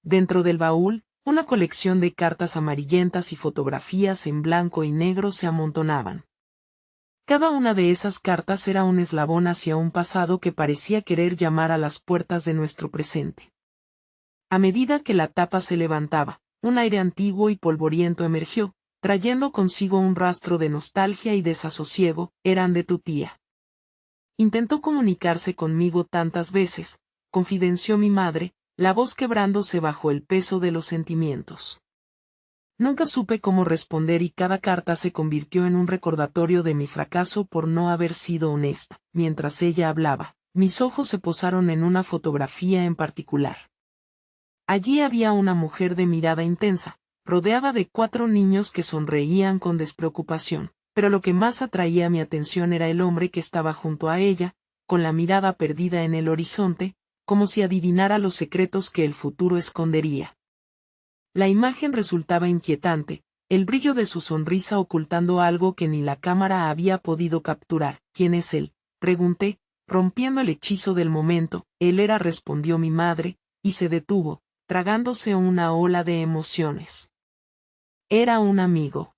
Speaker 1: Dentro del baúl, una colección de cartas amarillentas y fotografías en blanco y negro se amontonaban. Cada una de esas cartas era un eslabón hacia un pasado que parecía querer llamar a las puertas de nuestro presente. A medida que la tapa se levantaba, un aire antiguo y polvoriento emergió, trayendo consigo un rastro de nostalgia y desasosiego. Eran de tu tía. Intentó comunicarse conmigo tantas veces, confidenció mi madre, la voz quebrándose bajo el peso de los sentimientos. Nunca supe cómo responder y cada carta se convirtió en un recordatorio de mi fracaso por no haber sido honesta. Mientras ella hablaba, mis ojos se posaron en una fotografía en particular. Allí había una mujer de mirada intensa, rodeada de 4 niños que sonreían con despreocupación, pero lo que más atraía mi atención era el hombre que estaba junto a ella, con la mirada perdida en el horizonte, como si adivinara los secretos que el futuro escondería. La imagen resultaba inquietante, el brillo de su sonrisa ocultando algo que ni la cámara había podido capturar. ¿Quién es él?, pregunté, rompiendo el hechizo del momento. Él era, respondió mi madre, y se detuvo, tragándose una ola de emociones. Era un amigo.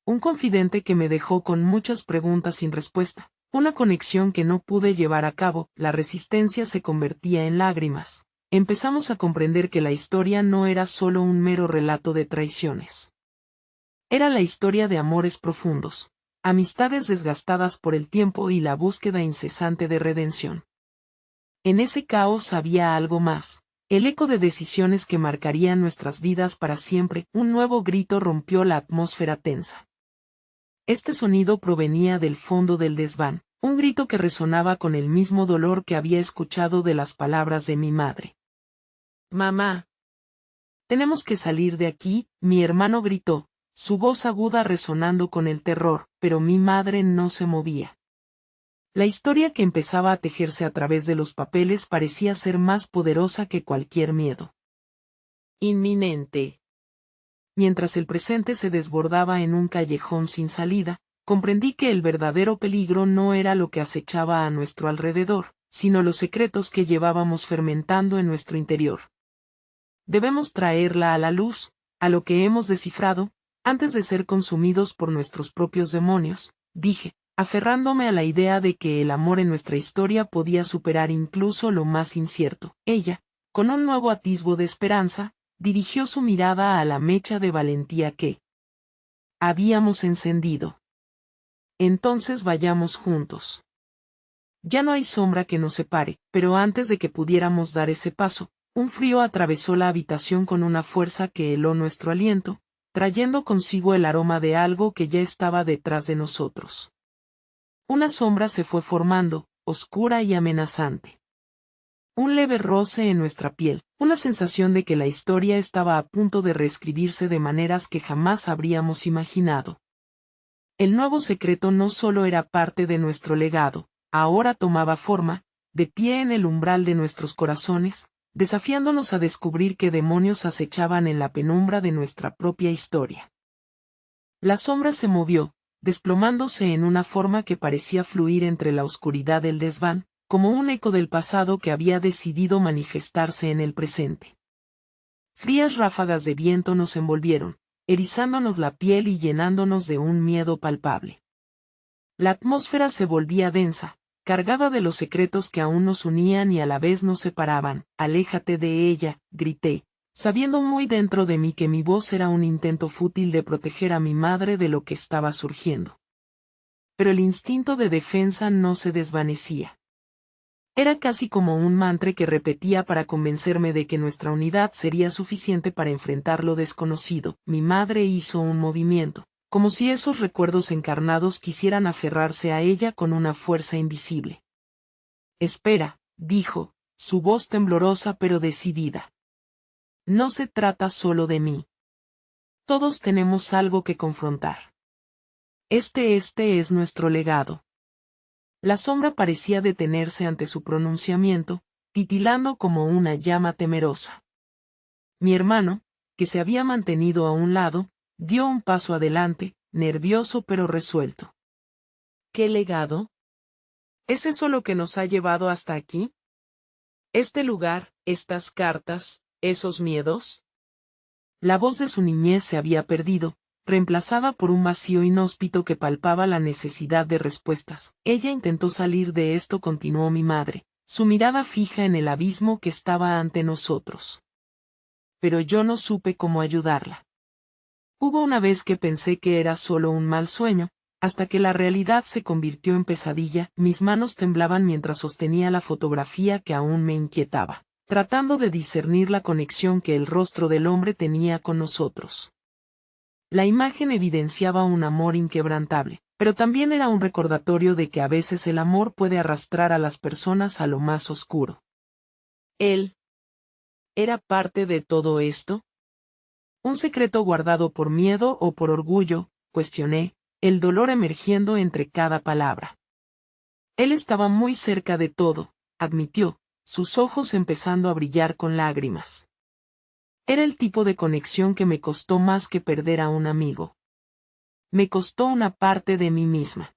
Speaker 1: Un confidente que me dejó con muchas preguntas sin respuesta. Una conexión que no pude llevar a cabo. La resistencia se convertía en lágrimas. Empezamos a comprender que la historia no era solo un mero relato de traiciones. Era la historia de amores profundos, amistades desgastadas por el tiempo y la búsqueda incesante de redención. En ese caos había algo más, el eco de decisiones que marcarían nuestras vidas para siempre. Un nuevo grito rompió la atmósfera tensa. Este sonido provenía del fondo del desván, un grito que resonaba con el mismo dolor que había escuchado de las palabras de mi madre. «Mamá. Tenemos que salir de aquí», mi hermano gritó, su voz aguda resonando con el terror, pero mi madre no se movía. La historia que empezaba a tejerse a través de los papeles parecía ser más poderosa que cualquier miedo inminente. Mientras el presente se desbordaba en un callejón sin salida, comprendí que el verdadero peligro no era lo que acechaba a nuestro alrededor, sino los secretos que llevábamos fermentando en nuestro interior. Debemos traerla a la luz, a lo que hemos descifrado, antes de ser consumidos por nuestros propios demonios, dije, aferrándome a la idea de que el amor en nuestra historia podía superar incluso lo más incierto. Ella, con un nuevo atisbo de esperanza, dirigió su mirada a la mecha de valentía que habíamos encendido. Entonces vayamos juntos. Ya no hay sombra que nos separe, pero antes de que pudiéramos dar ese paso, un frío atravesó la habitación con una fuerza que heló nuestro aliento, trayendo consigo el aroma de algo que ya estaba detrás de nosotros. Una sombra se fue formando, oscura y amenazante. Un leve roce en nuestra piel, una sensación de que la historia estaba a punto de reescribirse de maneras que jamás habríamos imaginado. El nuevo secreto no solo era parte de nuestro legado, ahora tomaba forma, de pie en el umbral de nuestros corazones, desafiándonos a descubrir qué demonios acechaban en la penumbra de nuestra propia historia. La sombra se movió, desplomándose en una forma que parecía fluir entre la oscuridad del desván, como un eco del pasado que había decidido manifestarse en el presente. Frías ráfagas de viento nos envolvieron, erizándonos la piel y llenándonos de un miedo palpable. La atmósfera se volvía densa, cargada de los secretos que aún nos unían y a la vez nos separaban. Aléjate de ella, grité, sabiendo muy dentro de mí que mi voz era un intento fútil de proteger a mi madre de lo que estaba surgiendo. Pero el instinto de defensa no se desvanecía. Era casi como un mantra que repetía para convencerme de que nuestra unidad sería suficiente para enfrentar lo desconocido. Mi madre hizo un movimiento, como si esos recuerdos encarnados quisieran aferrarse a ella con una fuerza invisible. Espera, dijo, su voz temblorosa pero decidida. No se trata solo de mí. Todos tenemos algo que confrontar. Este es nuestro legado. La sombra parecía detenerse ante su pronunciamiento, titilando como una llama temerosa. Mi hermano, que se había mantenido a un lado, dio un paso adelante, nervioso pero resuelto. ¿Qué legado? ¿Es eso lo que nos ha llevado hasta aquí? ¿Este lugar, estas cartas, esos miedos? La voz de su niñez se había perdido, reemplazada por un vacío inhóspito que palpaba la necesidad de respuestas. Ella intentó salir de esto, continuó mi madre, su mirada fija en el abismo que estaba ante nosotros. Pero yo no supe cómo ayudarla. Hubo una vez que pensé que era solo un mal sueño, hasta que la realidad se convirtió en pesadilla. Mis manos temblaban mientras sostenía la fotografía que aún me inquietaba, tratando de discernir la conexión que el rostro del hombre tenía con nosotros. La imagen evidenciaba un amor inquebrantable, pero también era un recordatorio de que a veces el amor puede arrastrar a las personas a lo más oscuro. ¿Él era parte de todo esto? ¿Un secreto guardado por miedo o por orgullo?, cuestioné, el dolor emergiendo entre cada palabra. Él estaba muy cerca de todo, admitió, sus ojos empezando a brillar con lágrimas. Era el tipo de conexión que me costó más que perder a un amigo. Me costó una parte de mí misma.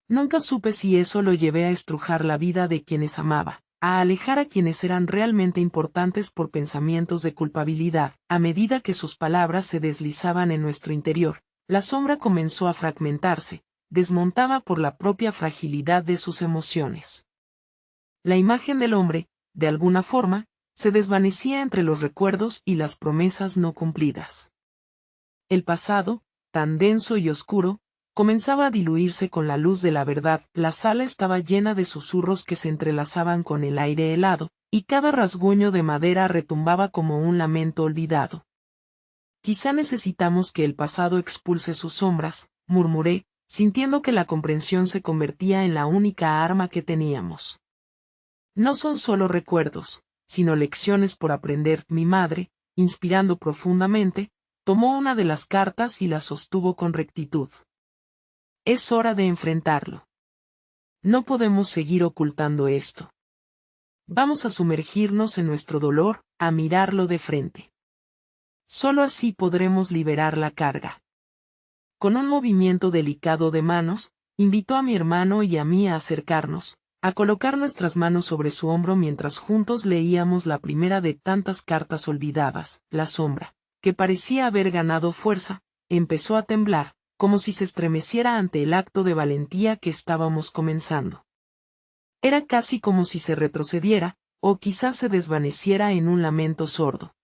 Speaker 1: Nunca supe si eso lo llevé a estrujar la vida de quienes amaba, a alejar a quienes eran realmente importantes por pensamientos de culpabilidad. A medida que sus palabras se deslizaban en nuestro interior, la sombra comenzó a fragmentarse, desmontada por la propia fragilidad de sus emociones. La imagen del hombre, de alguna forma, se desvanecía entre los recuerdos y las promesas no cumplidas. El pasado, tan denso y oscuro, comenzaba a diluirse con la luz de la verdad. La sala estaba llena de susurros que se entrelazaban con el aire helado, y cada rasguño de madera retumbaba como un lamento olvidado. Quizá necesitamos que el pasado expulse sus sombras, murmuré, sintiendo que la comprensión se convertía en la única arma que teníamos. No son solo recuerdos, sino lecciones por aprender. Mi madre, inspirando profundamente, tomó una de las cartas y la sostuvo con rectitud. Es hora de enfrentarlo. No podemos seguir ocultando esto. Vamos a sumergirnos en nuestro dolor, a mirarlo de frente. Solo así podremos liberar la carga. Con un movimiento delicado de manos, invitó a mi hermano y a mí a acercarnos, a colocar nuestras manos sobre su hombro mientras juntos leíamos la primera de tantas cartas olvidadas. La sombra, que parecía haber ganado fuerza, empezó a temblar, como si se estremeciera ante el acto de valentía que estábamos comenzando. Era casi como si se retrocediera, o quizás se desvaneciera en un lamento sordo.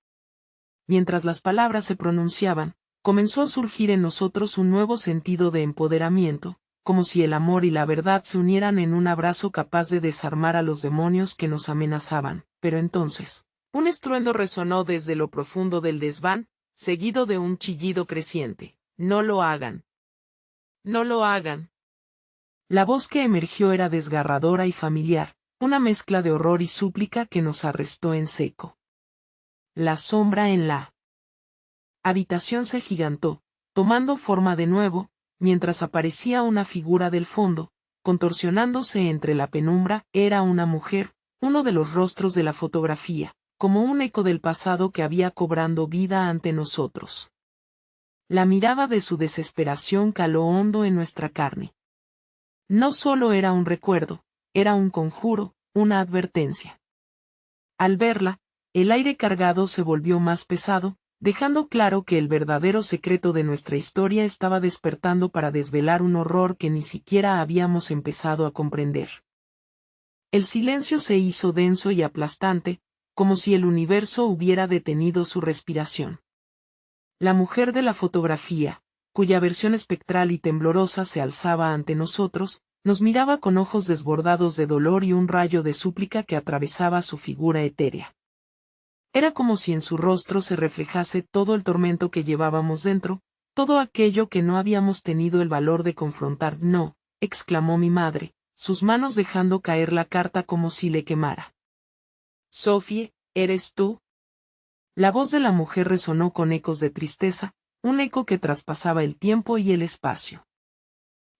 Speaker 1: Mientras las palabras se pronunciaban, comenzó a surgir en nosotros un nuevo sentido de empoderamiento, como si el amor y la verdad se unieran en un abrazo capaz de desarmar a los demonios que nos amenazaban. Pero entonces, un estruendo resonó desde lo profundo del desván, seguido de un chillido creciente. «No lo hagan. No lo hagan». La voz que emergió era desgarradora y familiar, una mezcla de horror y súplica que nos arrestó en seco. La sombra en la habitación se agigantó, tomando forma de nuevo, mientras aparecía una figura del fondo, contorsionándose entre la penumbra. Era una mujer, uno de los rostros de la fotografía, como un eco del pasado que había cobrando vida ante nosotros. La mirada de su desesperación caló hondo en nuestra carne. No solo era un recuerdo, era un conjuro, una advertencia. Al verla, el aire cargado se volvió más pesado, dejando claro que el verdadero secreto de nuestra historia estaba despertando para desvelar un horror que ni siquiera habíamos empezado a comprender. El silencio se hizo denso y aplastante, como si el universo hubiera detenido su respiración. La mujer de la fotografía, cuya versión espectral y temblorosa se alzaba ante nosotros, nos miraba con ojos desbordados de dolor y un rayo de súplica que atravesaba su figura etérea. Era como si en su rostro se reflejase todo el tormento que llevábamos dentro, todo aquello que no habíamos tenido el valor de confrontar. «No», exclamó mi madre, sus manos dejando caer la carta como si le quemara. «Sophie, ¿eres tú?». La voz de la mujer resonó con ecos de tristeza, un eco que traspasaba el tiempo y el espacio.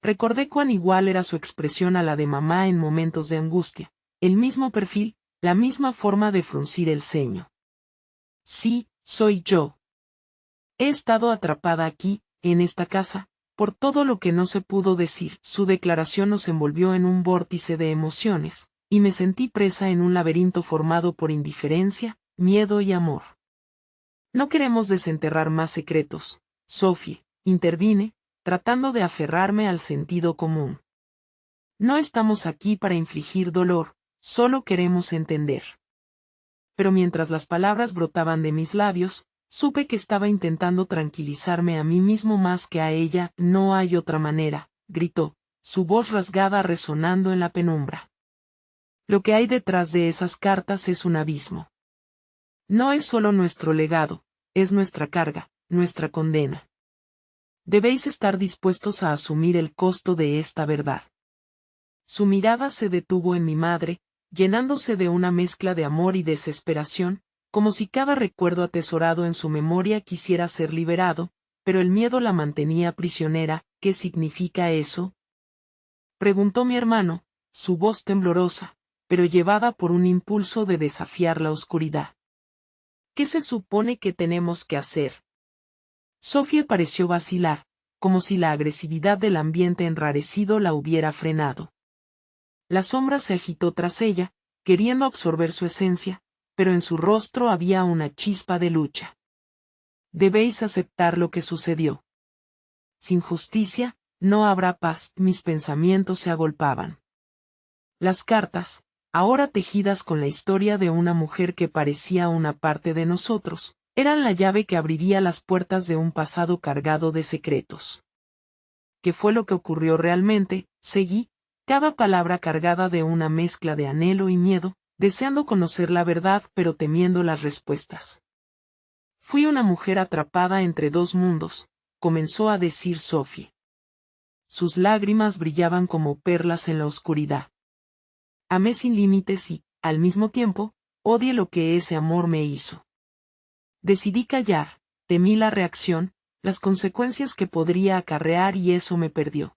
Speaker 1: Recordé cuán igual era su expresión a la de mamá en momentos de angustia, el mismo perfil, la misma forma de fruncir el ceño. «Sí, soy yo. He estado atrapada aquí, en esta casa, por todo lo que no se pudo decir». Su declaración nos envolvió en un vórtice de emociones, y me sentí presa en un laberinto formado por indiferencia, miedo y amor. «No queremos desenterrar más secretos, Sophie», intervine, tratando de aferrarme al sentido común. «No estamos aquí para infligir dolor, solo queremos entender». Pero mientras las palabras brotaban de mis labios, supe que estaba intentando tranquilizarme a mí mismo más que a ella. «No hay otra manera», gritó, su voz rasgada resonando en la penumbra. «Lo que hay detrás de esas cartas es un abismo. No es solo nuestro legado, es nuestra carga, nuestra condena. Debéis estar dispuestos a asumir el costo de esta verdad». Su mirada se detuvo en mi madre, llenándose de una mezcla de amor y desesperación, como si cada recuerdo atesorado en su memoria quisiera ser liberado, pero el miedo la mantenía prisionera. «¿Qué significa eso?», preguntó mi hermano, su voz temblorosa, pero llevada por un impulso de desafiar la oscuridad. «¿Qué se supone que tenemos que hacer?». Sophie pareció vacilar, como si la agresividad del ambiente enrarecido la hubiera frenado. La sombra se agitó tras ella, queriendo absorber su esencia, pero en su rostro había una chispa de lucha. «Debéis aceptar lo que sucedió. Sin justicia, no habrá paz». Mis pensamientos se agolpaban. Las cartas, ahora tejidas con la historia de una mujer que parecía una parte de nosotros, eran la llave que abriría las puertas de un pasado cargado de secretos. ¿Qué fue lo que ocurrió realmente?, seguí, cada palabra cargada de una mezcla de anhelo y miedo, deseando conocer la verdad pero temiendo las respuestas. «Fui una mujer atrapada entre dos mundos», comenzó a decir Sophie. Sus lágrimas brillaban como perlas en la oscuridad. «Amé sin límites y, al mismo tiempo, odié lo que ese amor me hizo. Decidí callar, temí la reacción, las consecuencias que podría acarrear y eso me perdió».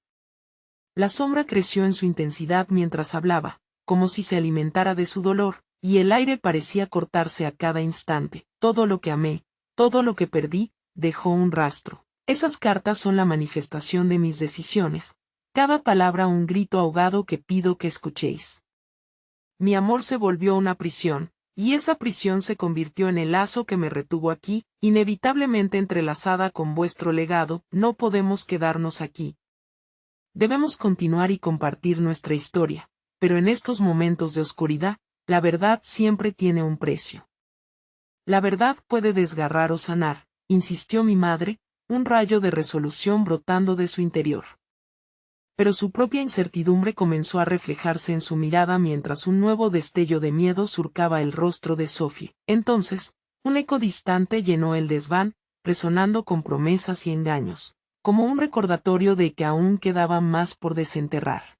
Speaker 1: La sombra creció en su intensidad mientras hablaba, como si se alimentara de su dolor, y el aire parecía cortarse a cada instante. «Todo lo que amé, todo lo que perdí, dejó un rastro. Esas cartas son la manifestación de mis decisiones, cada palabra un grito ahogado que pido que escuchéis. Mi amor se volvió una prisión, Y esa prisión se convirtió en el lazo que me retuvo aquí, inevitablemente entrelazada con vuestro legado. No podemos quedarnos aquí. Debemos continuar y compartir nuestra historia, pero en estos momentos de oscuridad, la verdad siempre tiene un precio. La verdad puede desgarrar o sanar, insistió mi madre, un rayo de resolución brotando de su interior. Pero su propia incertidumbre comenzó a reflejarse en su mirada mientras un nuevo destello de miedo surcaba el rostro de Sophie. Entonces, un eco distante llenó el desván, resonando con promesas y engaños, como un recordatorio de que aún quedaba más por desenterrar.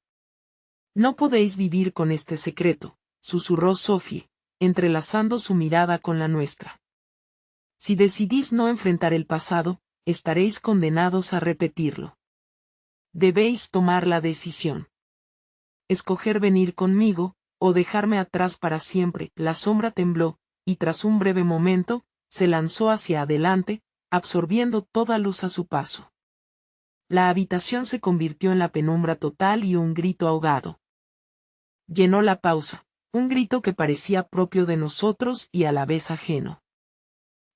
Speaker 1: No podéis vivir con este secreto, susurró Sophie, entrelazando su mirada con la nuestra. Si decidís no enfrentar el pasado, estaréis condenados a repetirlo. Debéis tomar la decisión. Escoger venir conmigo, o dejarme atrás para siempre. La sombra tembló, y tras un breve momento, se lanzó hacia adelante, absorbiendo toda luz a su paso. La habitación se convirtió en la penumbra total y un grito ahogado llenó la pausa, un grito que parecía propio de nosotros y a la vez ajeno.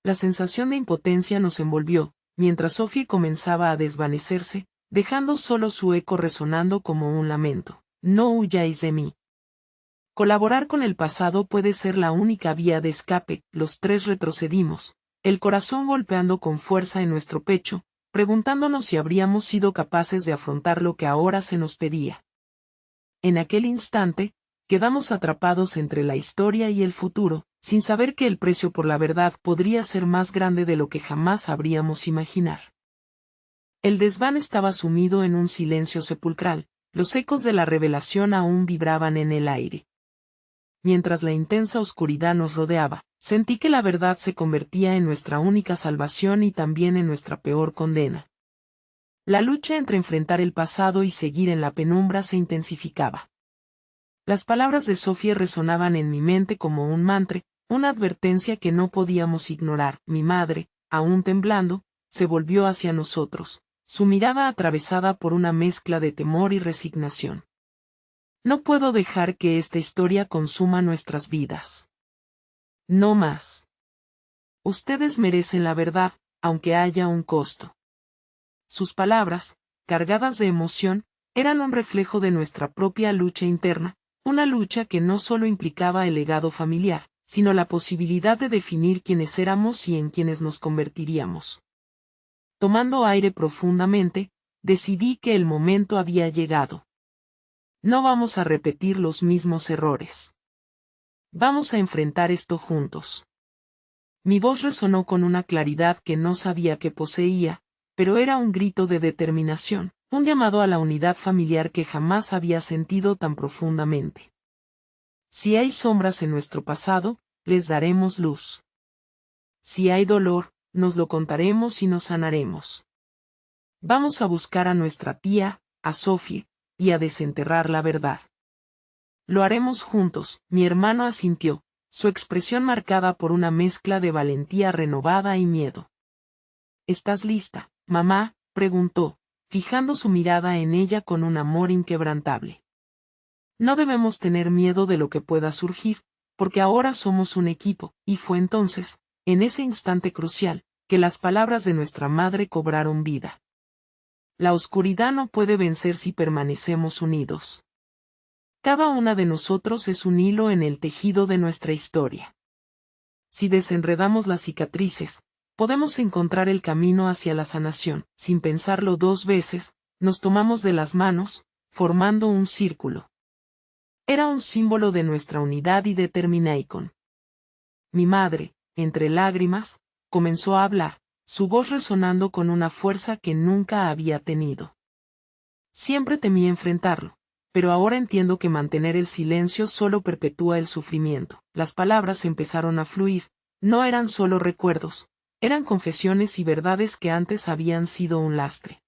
Speaker 1: La sensación de impotencia nos envolvió, mientras Sophie comenzaba a desvanecerse, dejando solo su eco resonando como un lamento. No huyáis de mí. Colaborar con el pasado puede ser la única vía de escape. Los tres retrocedimos, el corazón golpeando con fuerza en nuestro pecho, preguntándonos si habríamos sido capaces de afrontar lo que ahora se nos pedía. En aquel instante, quedamos atrapados entre la historia y el futuro, sin saber que el precio por la verdad podría ser más grande de lo que jamás habríamos imaginar. El desván estaba sumido en un silencio sepulcral, los ecos de la revelación aún vibraban en el aire. Mientras la intensa oscuridad nos rodeaba, sentí que la verdad se convertía en nuestra única salvación y también en nuestra peor condena. La lucha entre enfrentar el pasado y seguir en la penumbra se intensificaba. Las palabras de Sophie resonaban en mi mente como un mantra, una advertencia que no podíamos ignorar. Mi madre, aún temblando, se volvió hacia nosotros, su mirada atravesada por una mezcla de temor y resignación. No puedo dejar que esta historia consuma nuestras vidas. No más. Ustedes merecen la verdad, aunque haya un costo. Sus palabras, cargadas de emoción, eran un reflejo de nuestra propia lucha interna, una lucha que no solo implicaba el legado familiar, sino la posibilidad de definir quiénes éramos y en quiénes nos convertiríamos. Tomando aire profundamente, decidí que el momento había llegado. No vamos a repetir los mismos errores. Vamos a enfrentar esto juntos. Mi voz resonó con una claridad que no sabía que poseía, pero era un grito de determinación, un llamado a la unidad familiar que jamás había sentido tan profundamente. Si hay sombras en nuestro pasado, les daremos luz. Si hay dolor, nos lo contaremos y nos sanaremos. Vamos a buscar a nuestra tía, a Sophie, y a desenterrar la verdad. Lo haremos juntos, mi hermano asintió, su expresión marcada por una mezcla de valentía renovada y miedo. ¿Estás lista, mamá?, preguntó, fijando su mirada en ella con un amor inquebrantable. No debemos tener miedo de lo que pueda surgir, porque ahora somos un equipo, y fue entonces, en ese instante crucial, que las palabras de nuestra madre cobraron vida. La oscuridad no puede vencer si permanecemos unidos. Cada una de nosotros es un hilo en el tejido de nuestra historia. Si desenredamos las cicatrices, podemos encontrar el camino hacia la sanación. Sin pensarlo dos veces, nos tomamos de las manos, formando un círculo. Era un símbolo de nuestra unidad y determinación. Mi madre, entre lágrimas, comenzó a hablar, su voz resonando con una fuerza que nunca había tenido. Siempre temí enfrentarlo, pero ahora entiendo que mantener el silencio solo perpetúa el sufrimiento. Las palabras empezaron a fluir, no eran solo recuerdos, eran confesiones y verdades que antes habían sido un lastre.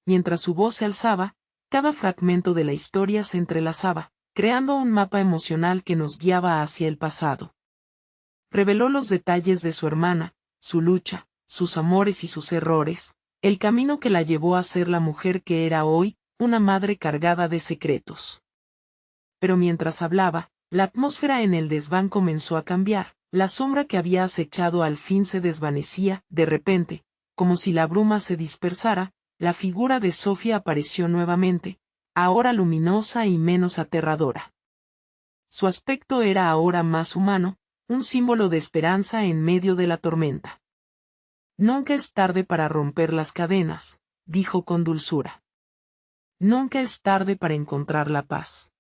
Speaker 1: Mientras su voz se alzaba, cada fragmento de la historia se entrelazaba, creando un mapa emocional que nos guiaba hacia el pasado. Reveló los detalles de su hermana, su lucha, sus amores y sus errores, el camino que la llevó a ser la mujer que era hoy, una madre cargada de secretos. Pero mientras hablaba, La atmósfera en el desván comenzó a cambiar, la sombra que había acechado al fin se desvanecía, de repente, como si la bruma se dispersara, la figura de Sofía apareció nuevamente, ahora luminosa y menos aterradora. Su aspecto era ahora más humano, un símbolo de esperanza en medio de la tormenta. Nunca es tarde para romper las cadenas, dijo con dulzura. Nunca es tarde para encontrar la paz.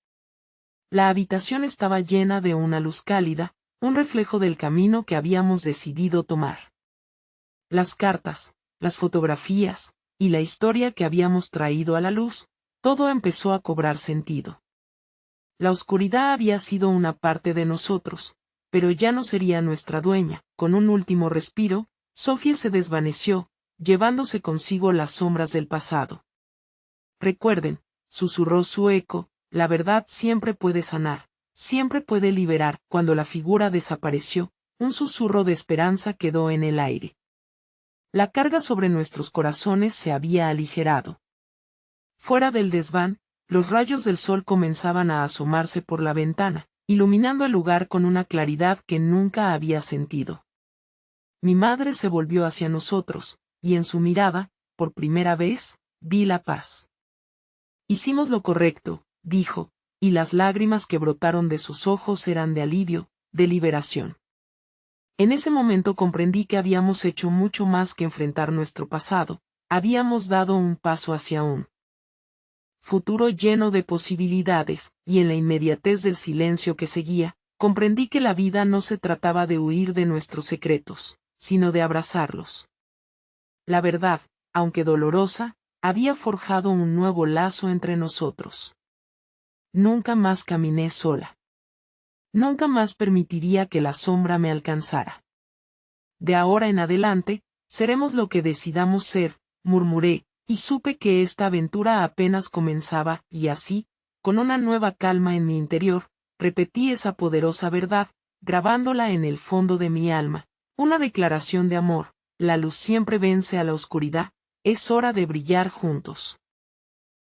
Speaker 1: La habitación estaba llena de una luz cálida, un reflejo del camino que habíamos decidido tomar. Las cartas, las fotografías, y la historia que habíamos traído a la luz, todo empezó a cobrar sentido. La oscuridad había sido una parte de nosotros, pero ya no sería nuestra dueña. Con un último respiro, Sofía se desvaneció, llevándose consigo las sombras del pasado. Recuerden, susurró su eco, la verdad siempre puede sanar, siempre puede liberar. Cuando la figura desapareció, un susurro de esperanza quedó en el aire. La carga sobre nuestros corazones se había aligerado. Fuera del desván, los rayos del sol comenzaban a asomarse por la ventana, iluminando el lugar con una claridad que nunca había sentido. Mi madre se volvió hacia nosotros, y en su mirada, por primera vez, vi la paz. Hicimos lo correcto, dijo, y las lágrimas que brotaron de sus ojos eran de alivio, de liberación. En ese momento comprendí que habíamos hecho mucho más que enfrentar nuestro pasado, habíamos dado un paso hacia un futuro lleno de posibilidades, y en la inmediatez del silencio que seguía, comprendí que la vida no se trataba de huir de nuestros secretos, sino de abrazarlos. La verdad, aunque dolorosa, había forjado un nuevo lazo entre nosotros. Nunca más caminé sola. Nunca más permitiría que la sombra me alcanzara. De ahora en adelante, seremos lo que decidamos ser, murmuré, y supe que esta aventura apenas comenzaba, y así, con una nueva calma en mi interior, repetí esa poderosa verdad, grabándola en el fondo de mi alma, una declaración de amor: la luz siempre vence a la oscuridad, es hora de brillar juntos.